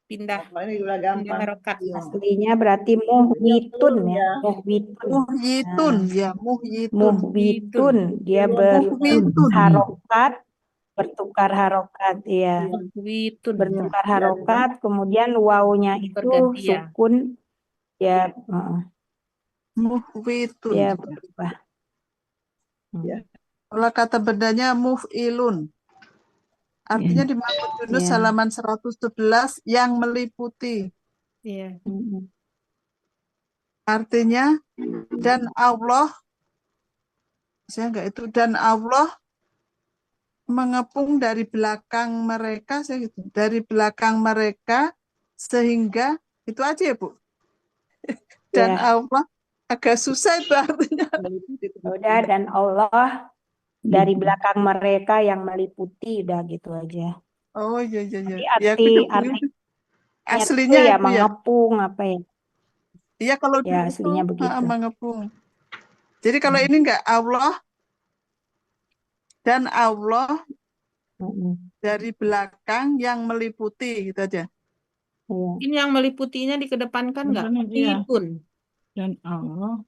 Pindah. Ini juga Pindah gampang. harokat. Aslinya berarti muhwitun ya. Muhwitun. Muhyitun, ya, muhyitun. Muhwitun. Dia Muhwitun. berharokat, bertukar harokat ya. Muhwitun. Bertukar harokat, kemudian wawnya itu Berganti ya. sukun ya. Muhwitun. Ya berubah. Pola kata bendanya muf'ilun. Artinya di Mahmud Yunus Ya. halaman 111 yang meliputi. Iya. Artinya dan Allah, saya enggak itu, dan Allah mengepung dari belakang mereka, saya gitu, dari belakang mereka sehingga itu aja ya, Bu. Dan Ya. Allah agak susah itu artinya. Udah, dan Allah dari belakang mereka yang meliputi, udah gitu aja. Oh iya iya iya. Tapi Ya, arti aslinya itu ya itu ya. mengepung apa ya? Iya kalau Ya dulu aslinya begitu. mengepung. Jadi kalau ini enggak Allah dan Allah dari belakang yang meliputi gitu aja. Ini yang meliputinya dikedepankan nggak? Muhitun. Dan Allah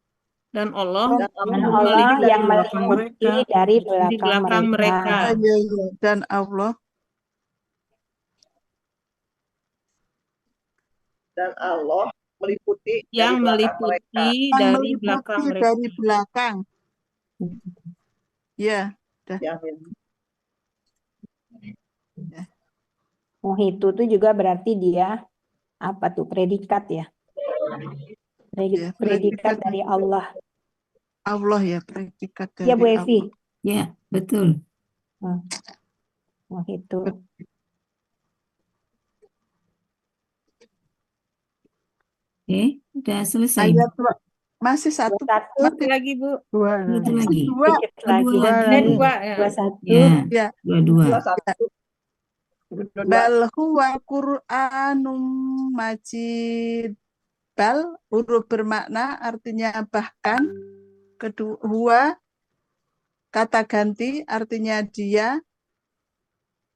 Dan Allah Dan Allah yang meliputi dari di belakang mereka. Iya, iya. Dan Allah meliputi yang dari belakang mereka. meliputi yang dari meliputi belakang mereka. dari belakang. Ya, dah. Muhitu itu juga berarti dia apa tuh predikat ya? Ya, Predikat dari Allah. Allah ya, predikat Ya Bu dari Evi. Allah. Ya, betul. Oh itu. Udah selesai. Ayat masih satu, Satu masih lagi Bu. Dua Satu lagi. lagi. dua. dikit lagi. Dua lagi. Dua ya. 21. Ya, Ya, dua-dua. 21. bal huwa Qur'anum majid. Bal huruf bermakna artinya bahkan. Kedua, huwa kata ganti artinya dia.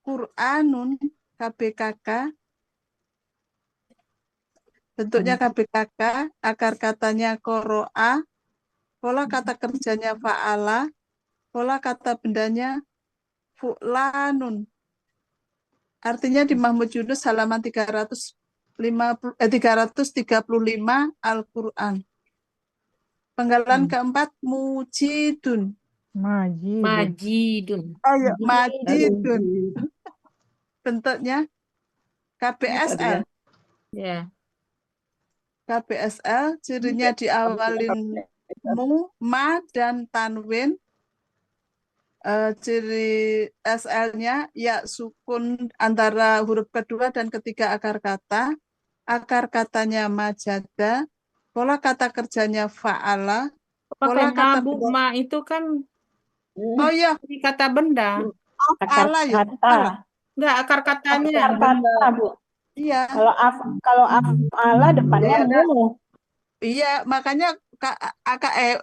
Qur'anun KBKK bentuknya KBKK, akar katanya qoro'a, pola kata kerjanya fa'ala, pola kata bendanya fu'lanun. Artinya di Mahmud Yunus halaman 335 Al-Quran. Penggalan keempat mujidun. Majid. Majidun. Ayo, majidun. Bentuknya KBSL. Ya. KBSL cirinya diawalin mu, ma, dan tanwin. Ciri SL-nya ya sukun antara huruf kedua dan ketiga akar kata. Akar katanya majada. Pola kata kerjanya fa'ala. Pola Pakai ma, kata Bu. Ma itu kan oh ya, kata benda. Akar fa'ala ya. kata. Enggak, akar katanya. Akar kata Bu. Iya. Kalau af'ala depannya mu. Iya, makanya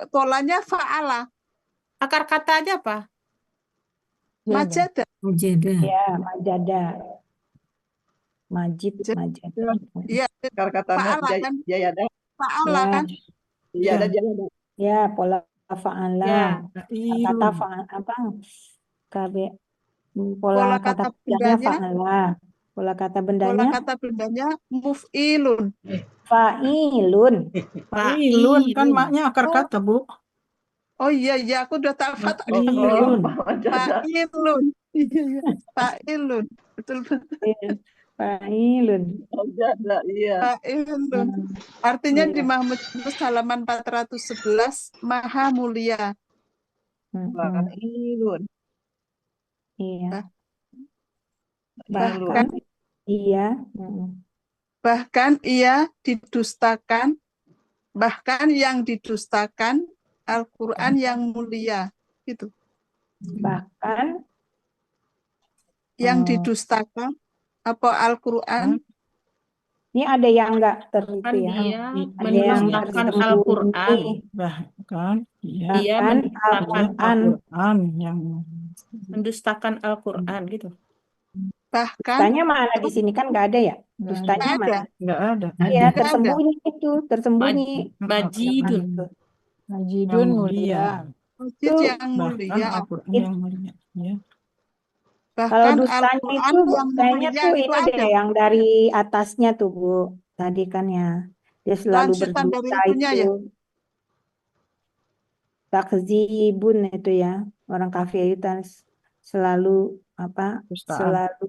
polanya fa'ala. Akar katanya apa? Majada. Majada. Ya, majada. Majid, majada. Iya, Akar katanya fa'ala kan. jayada. Fa'ala Ya. kan. Jayada jayada. Ya, pola fa'ala. Ya. Kata fa'ala apa? KB Pola pola kata kata bendanya bendanya. fa'ala. Pola kata Pola bendanya kata bendanya muf'ilun. fa'ilun. Fa'ilun kan maknya akar Oh. kata, Bu. Oh iya, aku udah tahu. Fa'ilun. Fa'ilun. Iya, iya. Fa'ilun. Betul. Fa'ilun. Jayada, iya. Fa'ilun. Artinya di Mahmud Yunus halaman 411 maha mulia. Fa'ilun. Iya. Bahkan Iya. bahkan ia didustakan, bahkan yang didustakan Al-Quran yang mulia. Gitu. Bahkan Yang didustakan apa Al-Quran? ini ada yang enggak Kan dia Ada yang mendustakan tersembunyi. Al-Quran. Bahkan Dia Bahkan mendustakan Al-Quran yang mendustakan Al-Quran gitu. Bahkan Dustanya mana di sini kan nggak ada ya? Dustanya nggak ada. mana? nggak ada. Iya, Nggak tersembunyi itu, tersembunyi. Majidun. Majidun Iya. mulia. Masjid Tuh, yang Bahkan mulia. Al-Quran yang mulia. Ya. Kalau Bahkan dustanya Al-Quran itu yang kayaknya mulia tuh itu ini deh ada. yang dari atasnya tuh Bu. Tadi kan ya. Dia selalu Lanjutan dari berdusta itunya itu. ya. Takzibun itu ya. Orang kafir itu selalu apa? Dustaan. Selalu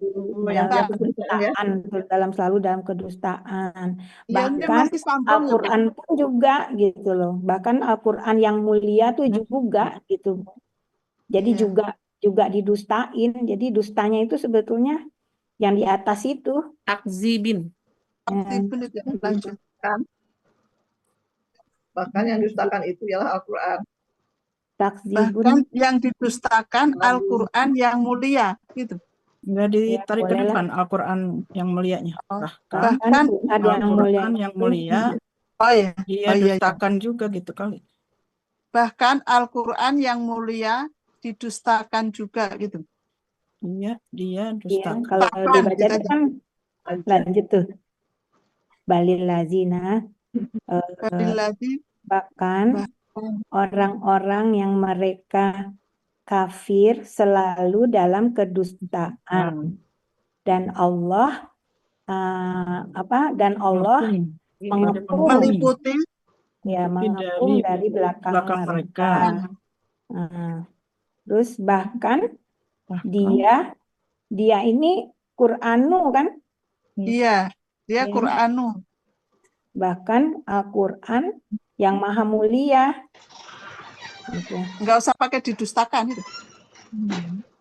yang dalam kedustaan ya. kedustaan, selalu dalam kedustaan. Iya, ini Bahkan masih sambung ya. Al-Quran pun juga gitu loh. Bahkan Al-Quran yang mulia tuh juga gitu. Jadi Iya. juga didustain. Jadi dustanya itu sebetulnya yang di atas itu. Takzibin. Takzibun itu lanjutkan. Bahkan yang didustakan itu ialah Al-Quran. Takzibun. Bahkan yang didustakan Al-Quran yang mulia gitu. Nggak ditarik ke boleh lah. depan Al-Quran yang mulianya. Bahkan Bahkan ada yang mulia. Al-Quran yang mulia Oh iya. dia Oh, iya, iya. dustakan juga gitu kali. Bahkan Al-Quran yang mulia didustakan juga gitu. Iya, dia Iya, dustakan. kalau Bahkan dibaca gitu itu aja. kan lanjut tuh. Balil lazina. Wabillahi Bahkan orang-orang yang mereka kafir selalu dalam kedustaan. Dan Allah dan Allah mengepung meliputi ya mengepung dari belakang mereka. Terus bahkan dia ini Qur'anu kan? iya, dia Ya. Qur'anu. Bahkan Al-Quran yang maha mulia. Gitu. Nggak usah pakai didustakan itu.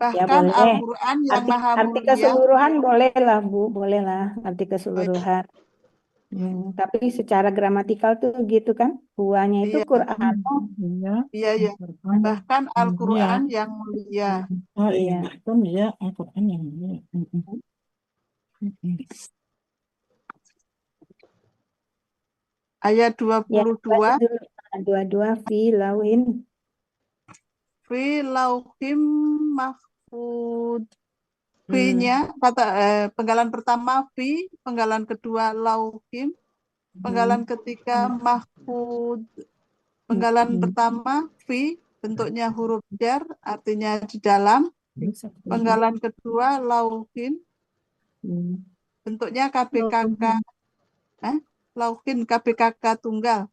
Ya Bahkan boleh. Al-Quran yang maha Arti mulia. keseluruhan boleh lah Bu, boleh lah arti keseluruhan. Tapi secara gramatikal tuh gitu kan, huanya itu Iya. Quran. Iya, iya. Bahkan Al-Quran yang mulia. Oh Iya. iya, kan ya Al-Quran yang mulia. Ayat Ya, 22. 22 fi lauhin. Fi lauhim mahfud. Fi-nya penggalan pertama fi, penggalan kedua lauhim, penggalan ketiga mahfud. Penggalan pertama fi, bentuknya huruf jar, artinya di dalam. Penggalan kedua lauhin, bentuknya KBKK. Lauhin KBKK tunggal.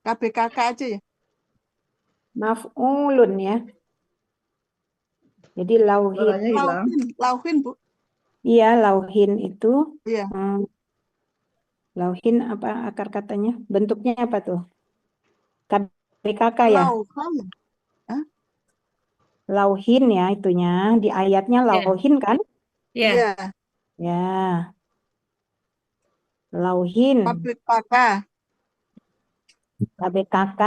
KBKK aja ya. Maf'ulun ya. Jadi lauhin. Suaranya hilang. Lauhin Bu. Iya, lauhin itu. Iya. Lauhin apa akar katanya? Bentuknya apa tuh? KBKK ya? Lauhan. Lauhin ya itunya. Di ayatnya lauhin kan? Iya. Ya. Lauhin. KBKK. KBKK.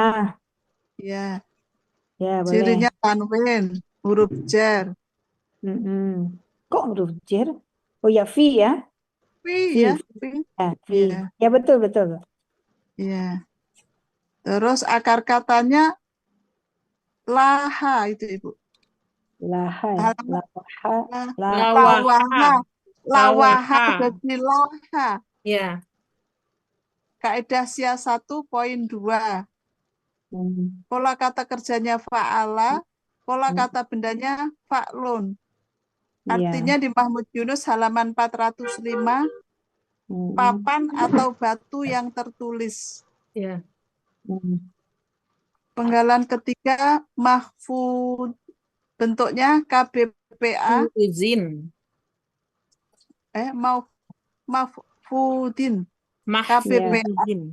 Iya. Ya, boleh. Cirinya tanwin, huruf jar. Kok huruf jar? Oh ya, fi ya? Fi ya. Fi. Ya, fi. Ya, betul. Iya. Terus akar katanya laha itu Ibu. Laha ya? Lawaha jadi laha. Ya. Kaidah SIA 1.2. Pola kata kerjanya fa'ala, pola kata bendanya fa'lun. Artinya di Mahmud Yunus halaman 405, papan atau batu yang tertulis. Ya. Penggalan ketiga mahfud, bentuknya KBPA. Mahfuzin. Mahfudin. Mahfuzin.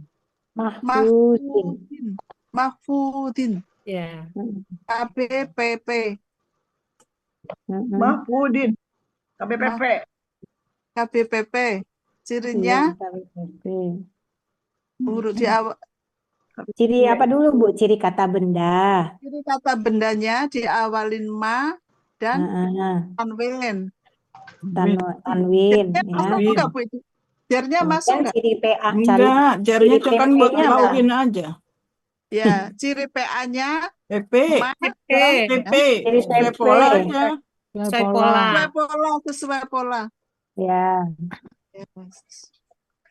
Mahfudin. Ya. KBPP. Mahfudin. KBPP. KBPP. Cirinya huruf di awal. Ciri apa dulu Bu? Ciri kata benda. Ciri kata bendanya diawalin ma dan tanwin. Tanwin ya. Masuk enggak Bu itu? Jarnya masuk enggak? Ciri PA. Enggak, jarnya kan buat PP-nya lauhin aja. Ya, ciri PA-nya PP. PP. Sesuai pola aja. Sesuai pola. Ya.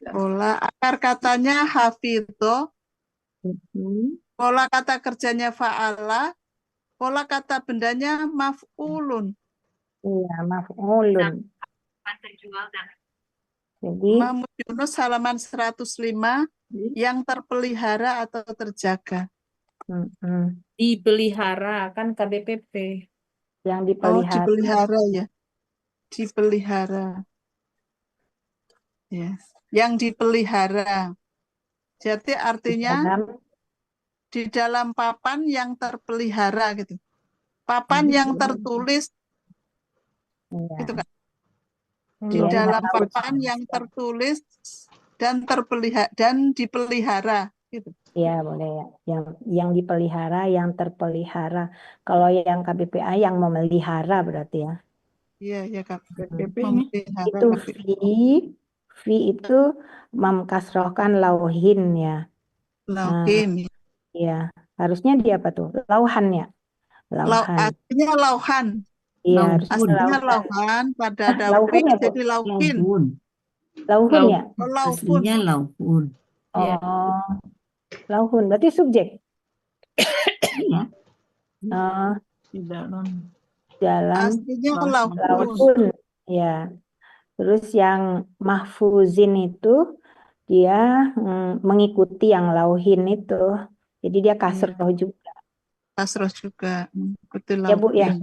Pola akar katanya hafidho. Pola kata kerjanya fa'ala. Pola kata bendanya maf'ulun. Iya, maf'ulun. Jadi Mahmud Yunus halaman 105 yang terpelihara atau terjaga. Dipelihara kan KBPP. Yang dipelihara. Dipelihara ya. Dipelihara. Ya. Yang dipelihara. Jadi artinya di dalam papan yang terpelihara gitu. Papan yang tertulis gitu kan. Di dalam papan yang tertulis dan dipelihara gitu. Ya, boleh ya. Yang dipelihara, yang terpelihara. Kalau yang KBPA yang memelihara berarti ya. Iya, ya Kak. Itu fi itu memkasrohkan lauhin ya. Lauhin. Iya, harusnya dia apa tuh? Lauhan ya. Lauhan. Artinya lauhan. Iya, aslinya lauhan pada daufi ya, jadi lauhin. Lauhun ya? Aslinya lauhun. Oh, lauhun berarti subjek. Ya. Jalan Aslinya lauhun. Ya. Terus yang mahfuzin itu dia mengikuti yang lauhin itu. Jadi dia kasroh juga. Kasroh juga. Betul Ya Bu ya.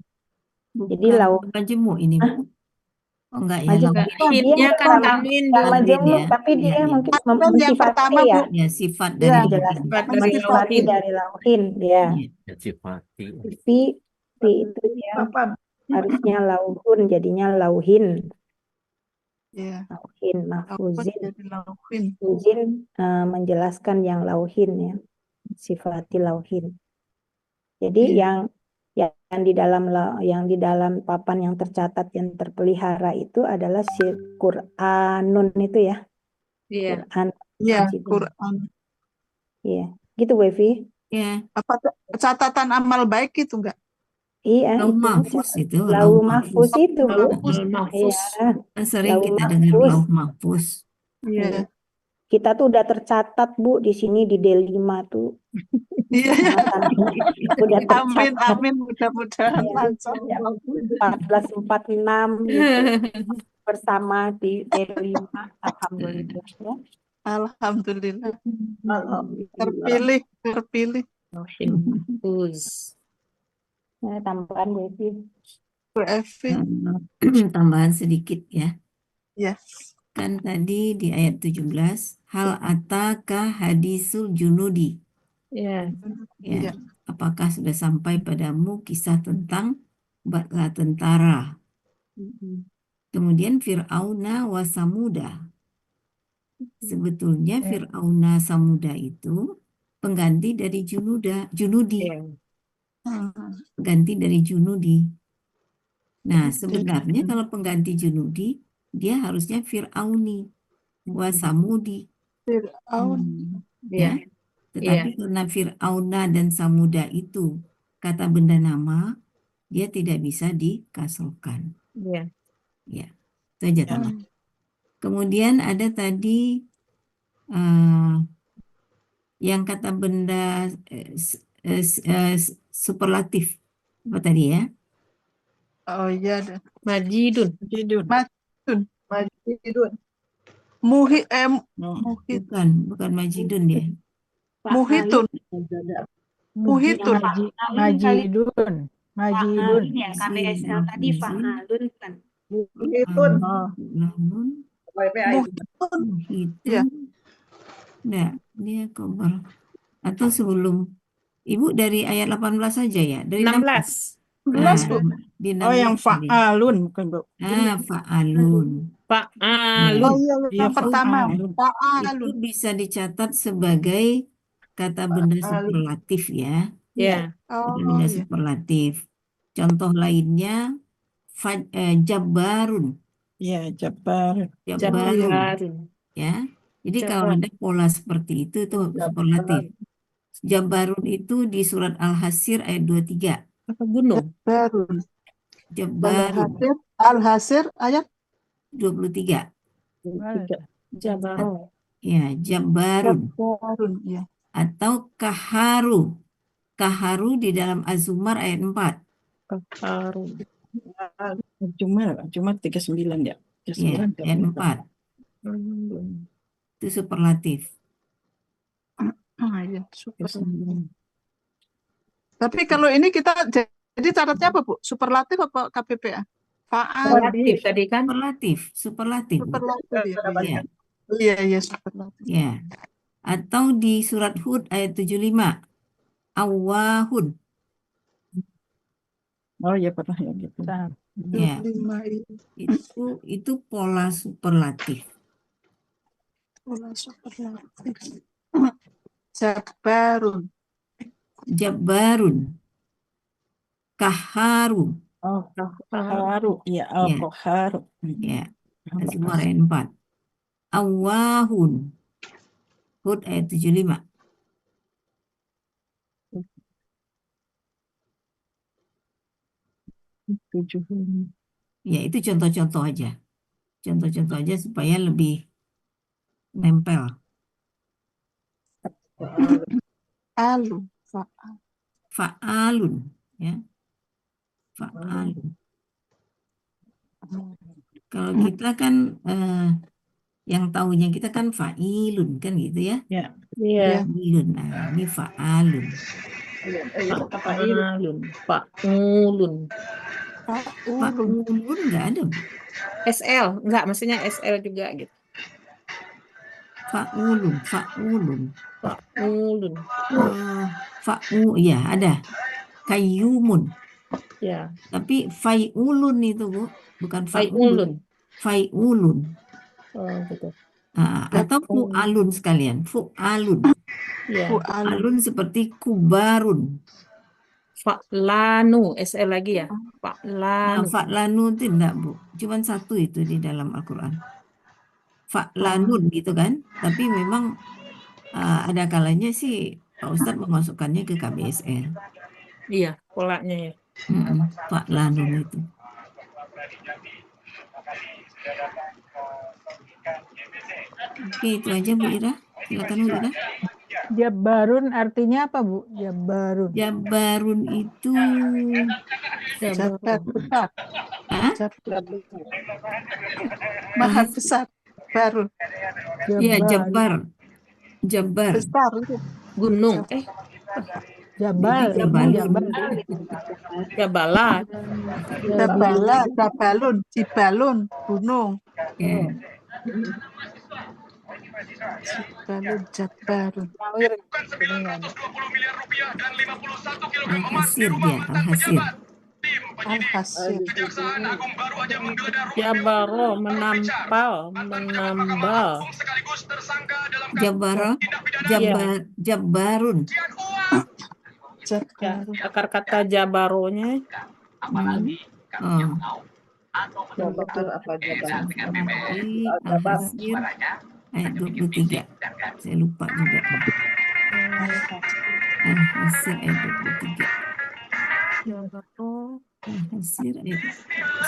Jadi Bukan majemuk ini Bu. Oh enggak ya, Majemuk lauhin. itu dia Hitnya kan sama tanwin yang dun. majemuk, Ya. tapi Iya, dia iya. mungkin Tanwin yang mensifati pertama, ya, Bu. Ya, sifat Ya, dari menjelaskan, lauhin. Sifat dari mensifati lauhin. dari lauhin, ya. Iya. Sifati. Fi itu dia Papan. harusnya lauhun, jadinya lauhin, Ya. lauhin, Apa mahfuzin. jadi lauhin? Mahfuzin menjelaskan yang lauhin ya, sifati lauhin. Jadi Iya. yang di dalam papan yang tercatat yang terpelihara itu adalah si Qur'anun itu ya. Iya. Quran Iya, Majidun. Quran. Iya, gitu Bu Evi. Ya, Apa catatan amal baik itu enggak? Iya, lauh itu mahfuz itu, lauh lauh mahfuz mahfuz. itu Bu. Lauhul mahfuz. Iya, Kan sering lauh kita dengar mahfuz. lauh mahfuz. Iya. Iya. Kita tuh udah tercatat Bu di sini di D5 tuh. Iya. Udah Amin, tercatat. amin. Mudah-mudahan Iya, lancar. ya, 1446 gitu bersama di D5. Alhamdulillah ya. Alhamdulillah. Alhamdulillah. Terpilih. Lauhul mahfuz. Nah, tambahan Bu Evi. Bu Evi. Tambahan sedikit ya. Ya. Kan tadi di ayat 17, hal ataka hadisul junudi. Iya. Ya, Iya. apakah sudah sampai padamu kisah tentang bala tentara? Kemudian Fir'auna wa Samuda. Sebetulnya Fir'auna Samuda itu pengganti dari Junudi. Iya. Pengganti dari Junudi. Nah, sebenarnya kalau pengganti Junudi, dia harusnya Fir'auni wa Samudi. Fir'aun. Iya. Ya. Tetapi karena Fir'auna dan Samuda itu kata benda nama, dia tidak bisa dikasrokan. Iya. Ya, itu aja tambah. Kemudian ada tadi yang kata benda superlatif. Apa tadi ya? Oh iya. Ada. Majidun. Majidun. Bukan Majidun ya. Muhitun. Muhitun. Majidun. Majidun. Ya, KBSL tadi fa'alun kan. Muhitun. Ya. Nah, dia kobar. Atau sebelum Ibu dari ayat 18 saja ya? Dari 16. 16, Bu. Di 16 Oh, yang tadi. fa'alun bukan Bu. Fa'alun. Fa'alun. Oh iya, Iya, yang pertama. Itu Fa'alun. bisa dicatat sebagai kata benda superlatif ya. Ya. Oh, Kata benda iya. superlatif. Contoh lainnya Jabbarun. Iya, Jabbar. Jabbarun. Ya. Jadi kalau ada pola seperti itu superlatif. Jabbarun itu di surat Al-Hasir ayat 23. Apa gunung? Jabbarun. Jabbarun Al-Hasir ayat 23. Jabbarun. Ya, Jabbarun. Jabbarun, ya. Atau Kaharu. Kaharu di dalam Az-Zumar ayat 4. Kaharu. Cuma 39 ya. Ya, ayat 4. Itu superlatif. Iya, super. Tapi kalau ini kita jadi catatnya apa, Bu? Superlatif apa KPPA? Superlatif tadi kan? Superlatif. Superlatif. Ya. Iya, superlatif. Ya. Atau di surat Hud ayat 75. Awwahun. Oh ya pernah ya gitu. Ya. Itu pola superlatif. Pola superlatif. Jabbarun. Kaharu. Oh, Qaharu. Iya, Qaharu. Ya. Az-Zumar ayat 4. Awwahun. Hud ayat 75. Ya, itu contoh-contoh aja. Contoh-contoh aja supaya lebih nempel. Fa'alun. Ya. Fa'alun. Kalau kita kan yang tahunya kita kan fa'ilun kan gitu ya. Iya. Fa'ilun. Nah, ini fa'alun. Fa'alun. Fa'ulun. Fa'ulun. Fa'ulun nggak ada, Bu. SL, enggak, maksudnya SL juga gitu. Fa'ulun. Fa'ulun. Ya ada. Kayyumun. Ya, Tapi fai'ulun itu, Bu, bukan fa'ulun. fa'ulun. Fai'ulun. Oh, gitu. Atau fu'alun sekalian. Fu'alun. Ya, Fu'alun. Alun seperti kubarun. fa'lanu, SL lagi ya. Nah, Fa'lanu. fa'lanu itu enggak, Bu. Cuman satu itu di dalam Al-Quran. Fa'lanun gitu kan. Tapi memang ada kalanya sih Pak Ustadz memasukkannya ke KBSL. Iya, polanya ya. Fa'lanun itu. Oke, itu aja Bu Ira. Silakan Bu Ira. Jabarun artinya apa, Bu? Jabarun. Jabarun itu Jabar besar. Hah? Maha besar. Baru. Ya, Jabar. Besar itu. Gunung. Jabal. Jabalun. Jabala. Jabalun. Jibalun. Gunung. Ya. Jabarun. Al-Hasir dia, Al-Hasir. Al-Hasir. Jabaro, menambal. Jabarun. Jabarun. Ya, akar kata jabaronya. Jabar apa jabar? Al-Hasir ayat 23. Saya lupa juga. Al-Hasir ayat 23. Al-Hasir ayat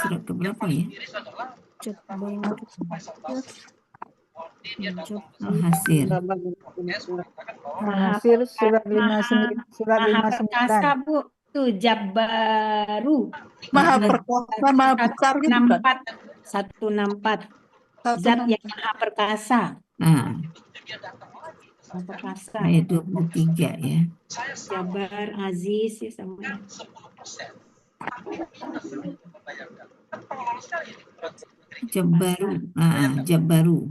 surat keberapa ya? Al-Hasir. Al-Hasir surat 59. Surat Maha 59. perkasa, Bu. Tuh, Jabaru. Maha perkasa, maha besar gitu kan? 164. Zat yang maha perkasa. Nah, Maha perkasa. ayat 23 ya. Jabar, Aziz, ya sama. Jabaru. Jabaru.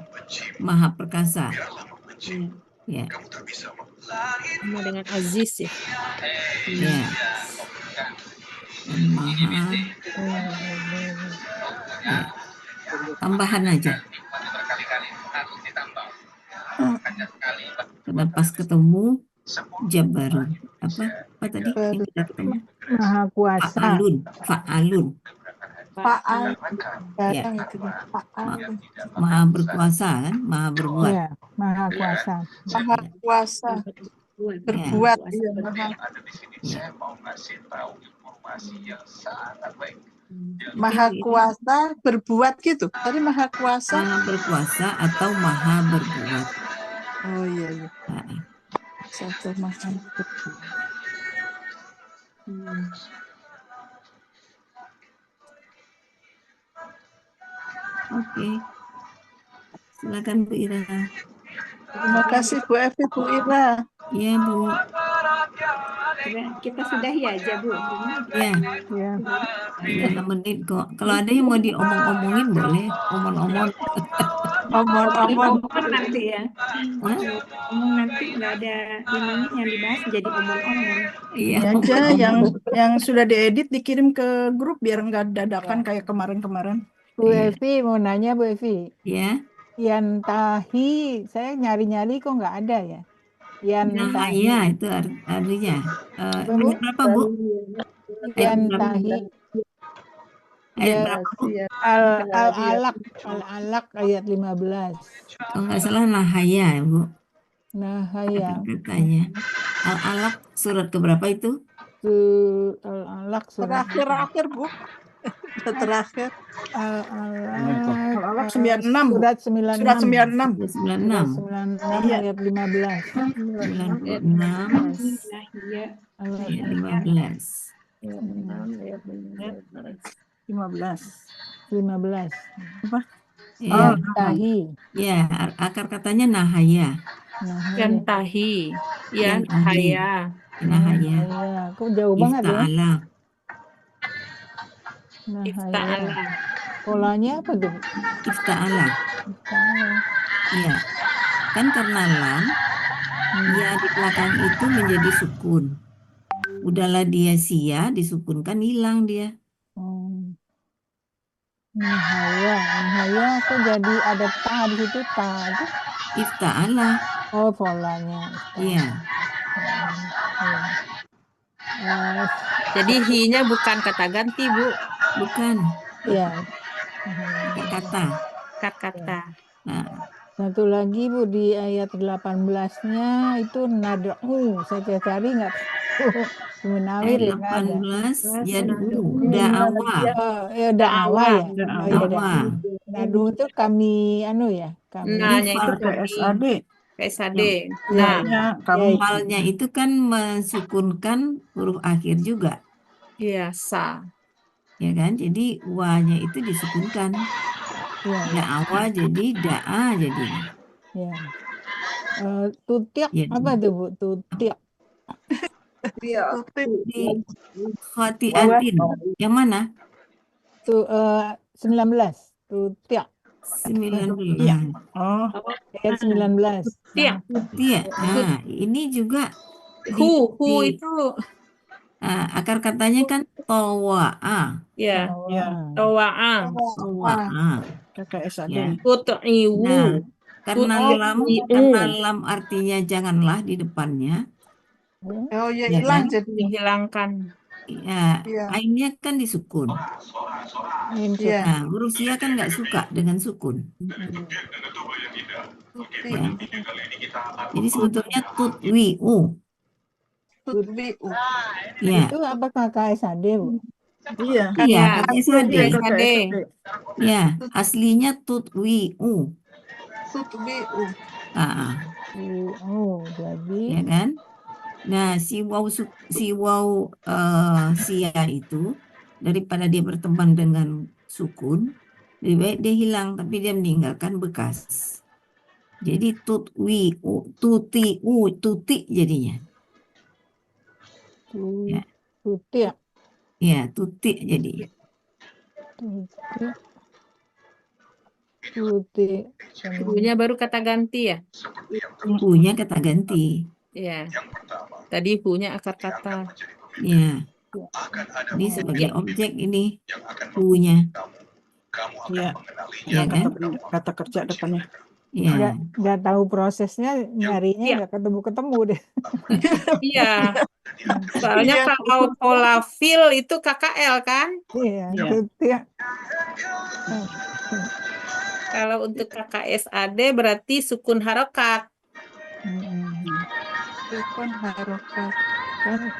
Maha perkasa. Ya. Sama dengan Aziz ya. Ya. Dan maha. Ya. Tambahan aja. Karena pas ketemu Jabaru. Apa tadi yang kita ketemu? Maha kuasa. Fa'alun. Ya. Maha berkuasa kan? Maha berbuat. Ya, maha kuasa. Maha kuasa. Berbuat. Iya, maha. Maha kuasa berbuat gitu. Tadi maha kuasa. Maha berkuasa atau maha berbuat. Oh iya. Satu maha berbuat. Oke. Silakan Bu Ira. Terima kasih Bu Evi, Bu Ira. Iya, Bu. Kita sudahi aja, Bu. Ya. 6 menit kok. Kalau ada yang mau diomong-omongin boleh. Omong-omong. Omong-omong nanti ya. Omong nanti nggak ada ininya yang dibahas jadi omong-omong. Iya. Aja yang sudah diedit dikirim ke grup biar nggak dadakan kayak kemarin-kemarin. Bu Evi mau nanya, Bu Evi. Ya. Yantahi, saya nyari-nyari kok nggak ada ya. Yantahi. Nahaya itu artinya. Ayat berapa, Bu? Yantahi. Ayat berapa, Bu? Al-Alaq ayat 15. Kalau nggak salah Nahaya, Bu. Nahaya. Katanya. Al-Alaq surat keberapa itu? Al-Alaq surat terakhir, Bu. Terakhir. Al-Alaq 96, Bu. Surat 96. Surat 96. 96. Ayat 15. 96. Ayat 15. 15. Apa? Ya. Yantahi. Ya, akar katanya Nahaya. Yantahi. Yanhaya. Nahaya. Kok jauh banget ya? Ifta'ala. Nah, Ifta'ala. polanya apa tuh, Bu? Ifta'ala. Ifta'ala. Iya. Kan karena lam, ya di belakang itu menjadi sukun. Udahlah dia sia, disukunkan hilang dia. Oh. Nihaya kok jadi ada ta di situ, ta itu? Ifta'ala. Oh, polanya. Iya. Iya. Jadi hi-nya bukan kata ganti, Bu. Bukan. Iya. Kata. Kata. Nah, Satu lagi, Bu, di ayat 18-nya itu nad'u. Saya cari nggak tahu. Munawir ya nggak ada. 18 yad'u da'awa. Ya da'awa ya. Oh iya, Da'awa. nadu itu kami ya, kami. Nah-nya itu Pakai kami. SAD. SAD. Iya, Nah, Ya, kami. Falnya itu kan mensukunkan huruf akhir juga, iya, sa. ya kan? Jadi wa-nya itu disukunkan. iya. Da'awa jadi da'a jadinya. Ya. Tutiak Ya, apa tuh, Bu? Tutiak. Iya. di khati'atin. Yang mana? Tuh 19. Tutiak. 19. Oh, Ayat 19. Iya. Iya. Nah, ini juga Hu di itu. akar katanya kan tawa'a. Ya. ya. Tawa'ah. Tawa'a. Pakai SAD. Ya. Tut'iwu. Nah, karena Tut'i'u. lam artinya janganlah di depannya, Oh ya ya hilang kan? jadi. Dihilangkan. Ya, Iya. ainnya kan disukun. Iya. Nah, huruf sia kan nggak suka dengan sukun. Ya. Jadi sebetulnya tutwi'u. Tutbi'u. Ya. Itu apakah KSAD, Bu? Iya. Iya, pakai SAD. SAD. Ya, aslinya tutwi'u. Tutbi'u. Oh, jadi Ya kan? Nah, si waw sia itu daripada dia berteman dengan sukun, lebih baik dia hilang, tapi dia meninggalkan bekas. Jadi tuti jadinya. Ya. tutiak. Ya, tuti jadi. Tuti. Hu-nya baru kata ganti ya? Hu-nya kata ganti. Ya. Tadi hu-nya akar kata. Ya. Ini sebagai objek ini hu-nya. Iya. Ya kan? Kata kerja depannya. Ya. Nggak tahu prosesnya, nyarinya nggak ketemu deh. Iya. Soalnya kalau pola fil itu KKL kan? Iya, tutiak. Kalau untuk KKSAD berarti sukun harokat. Sukun harokat.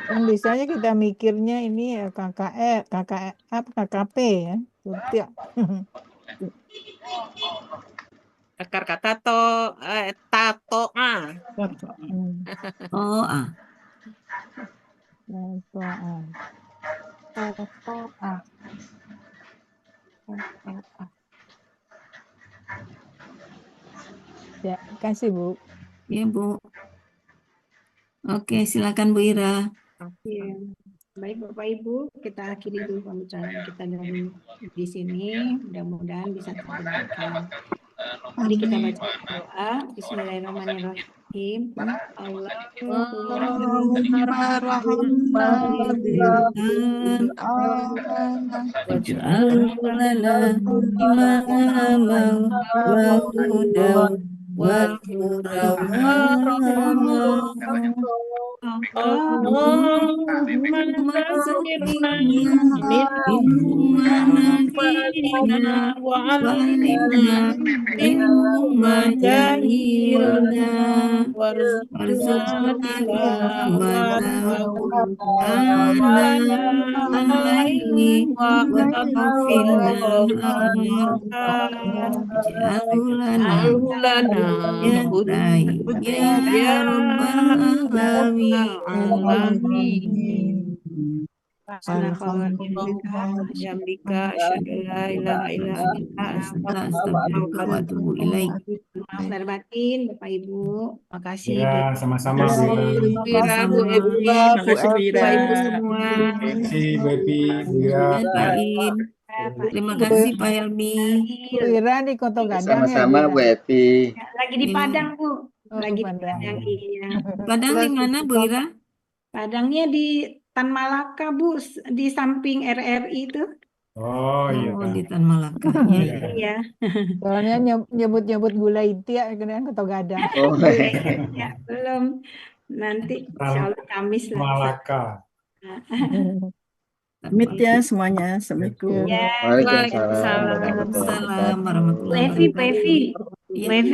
Kan biasanya kita mikirnya ini ya KKP ya, tutiak. Akar kata tatoa. To'a. Ya, kasih Bu. Ya, Bu. Oke, silakan Bu Ira. Ya. Baik Bapak Ibu, kita akhiri dulu pembicaraan kita di sini. Mudah-mudahan bisa terdengarkan. Mari kita baca doa. Bismillahirrahmanirrahim. Alhamdulillah, asyhadu an la ilaha illa anta, Astagfiruka wa atubu ilaik. Maaf lahir batin, Bapak Ibu. Makasih. Ya, sama-sama Bu Ira. Bu Ira, Bu Evi, Makasih Bu Ira. Bapak Ibu semua. Terima kasih Bu Evi, Bu Ira. Dan Pak In. Terima kasih Pak Helmi. Bu Ira di Kota Gadang ya, Bu Sama-sama Ira? Bu Evi. Lagi di Padang, Bu. Oh, Lagi di Padang. Padang, iya. Padang di mana Bu Ira? Padangnya di Tan Malaka, Bu, di samping RRI itu. Oh iya. Oh, di Tan Malaka. Iya, iya. Iya. Soalnya nyebut-nyebut gula inti ya, kemudian Kota Gadang. Oh, Ya, belum. Nanti insya Allah Kamis lah. Malaka. Pamit ya semuanya. Assalamualaikum. Ya, Waalaikumsalam Waalaikumsalam. warahmatullahi Waalaikumsalam wabarakatuh. warahmatullahi Bu Evi, Bu wabarakatuh. Evi. Iya. Bu Evi.